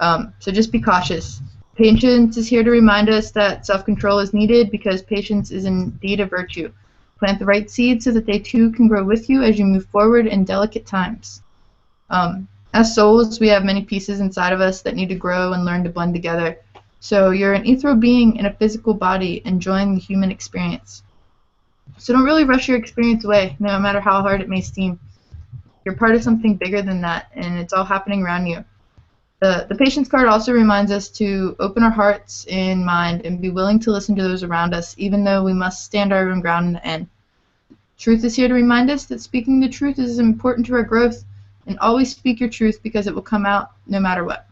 So just be cautious. Patience is here to remind us that self-control is needed, because patience is indeed a virtue. Plant the right seeds so that they too can grow with you as you move forward in delicate times. As souls, we have many pieces inside of us that need to grow and learn to blend together. So you're an ethereal being in a physical body enjoying the human experience. So don't really rush your experience away, no matter how hard it may seem. You're part of something bigger than that, and it's all happening around you. The patience card also reminds us to open our hearts and mind and be willing to listen to those around us, even though we must stand our own ground in the end. Truth is here to remind us that speaking the truth is important to our growth, and always speak your truth, because it will come out no matter what.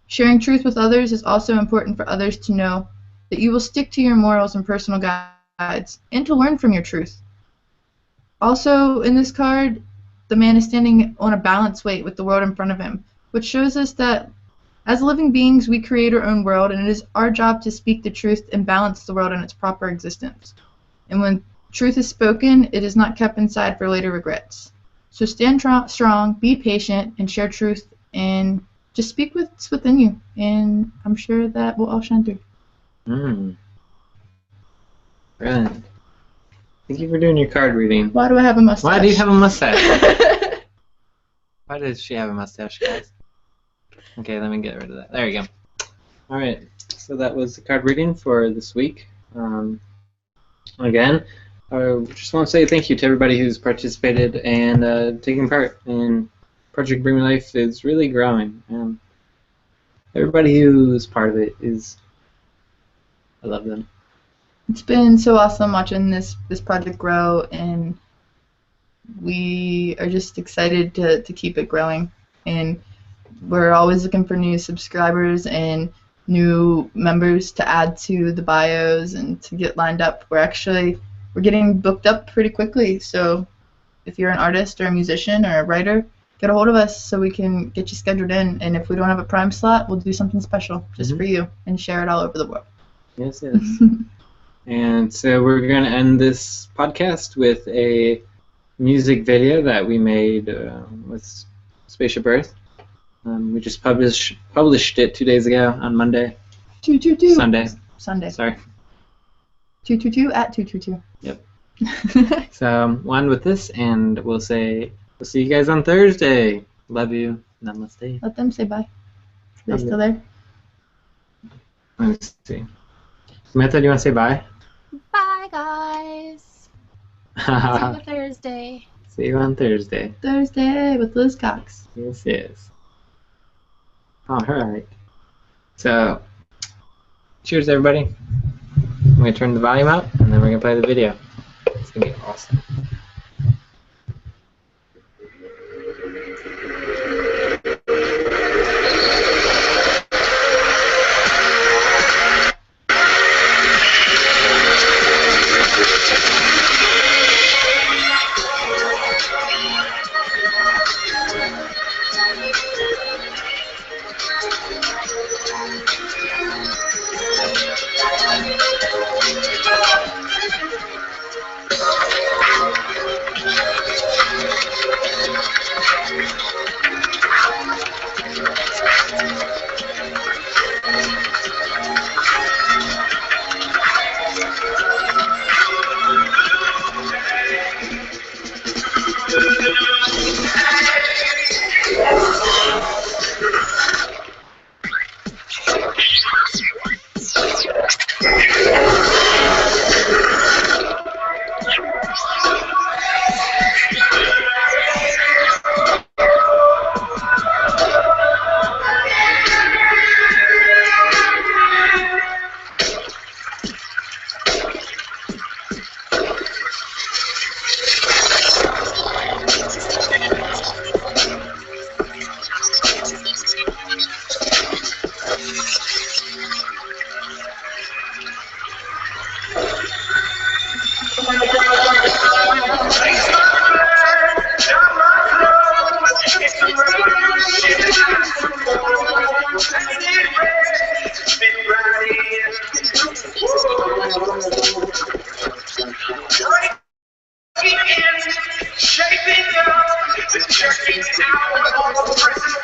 Sharing truth with others is also important for others to know that you will stick to your morals and personal guides, and to learn from your truth. Also, in this card, the man is standing on a balance weight with the world in front of him, which shows us that as living beings, we create our own world, and it is our job to speak the truth and balance the world in its proper existence. And when truth is spoken, it is not kept inside for later regrets. So stand strong, be patient, and share truth, and just speak what's within you, and I'm sure that will all shine through. Brilliant. Thank you for doing your card reading. Why do I have a mustache? Why do you have a mustache? Why does she have a mustache, guys? Okay, let me get rid of that. There you go. Alright, so that was the card reading for this week. Again, I just want to say thank you to everybody who's participated and taking part in Project Bring Me Life. Is really growing. And everybody who's part of it is, I love them. It's been so awesome watching this project grow, and we are just excited to keep it growing. And we're always looking for new subscribers and new members to add to the bios and to get lined up. We're getting booked up pretty quickly, so if you're an artist or a musician or a writer, get a hold of us so we can get you scheduled in. And if we don't have a prime slot, we'll do something special just for you and share it all over the world. Yes, yes. And so we're going to end this podcast with a music video that we made with Spaceship Earth. We just published it 2 days ago on Monday. 222. Sunday. Sorry. 222 at 222. Yep. So we'll end with this, and we'll see you guys on Thursday. Love you. Namaste. Let them say bye. Are they still there? Let's see. Samantha, do you want to say bye? Bye, guys. See you on Thursday. See you on Thursday. Thursday with Liz Cox. Yes, yes. All right. So, cheers, everybody. I'm going to turn the volume up, and then we're going to play the video. It's going to be awesome. Shaping up, checking out all the presses.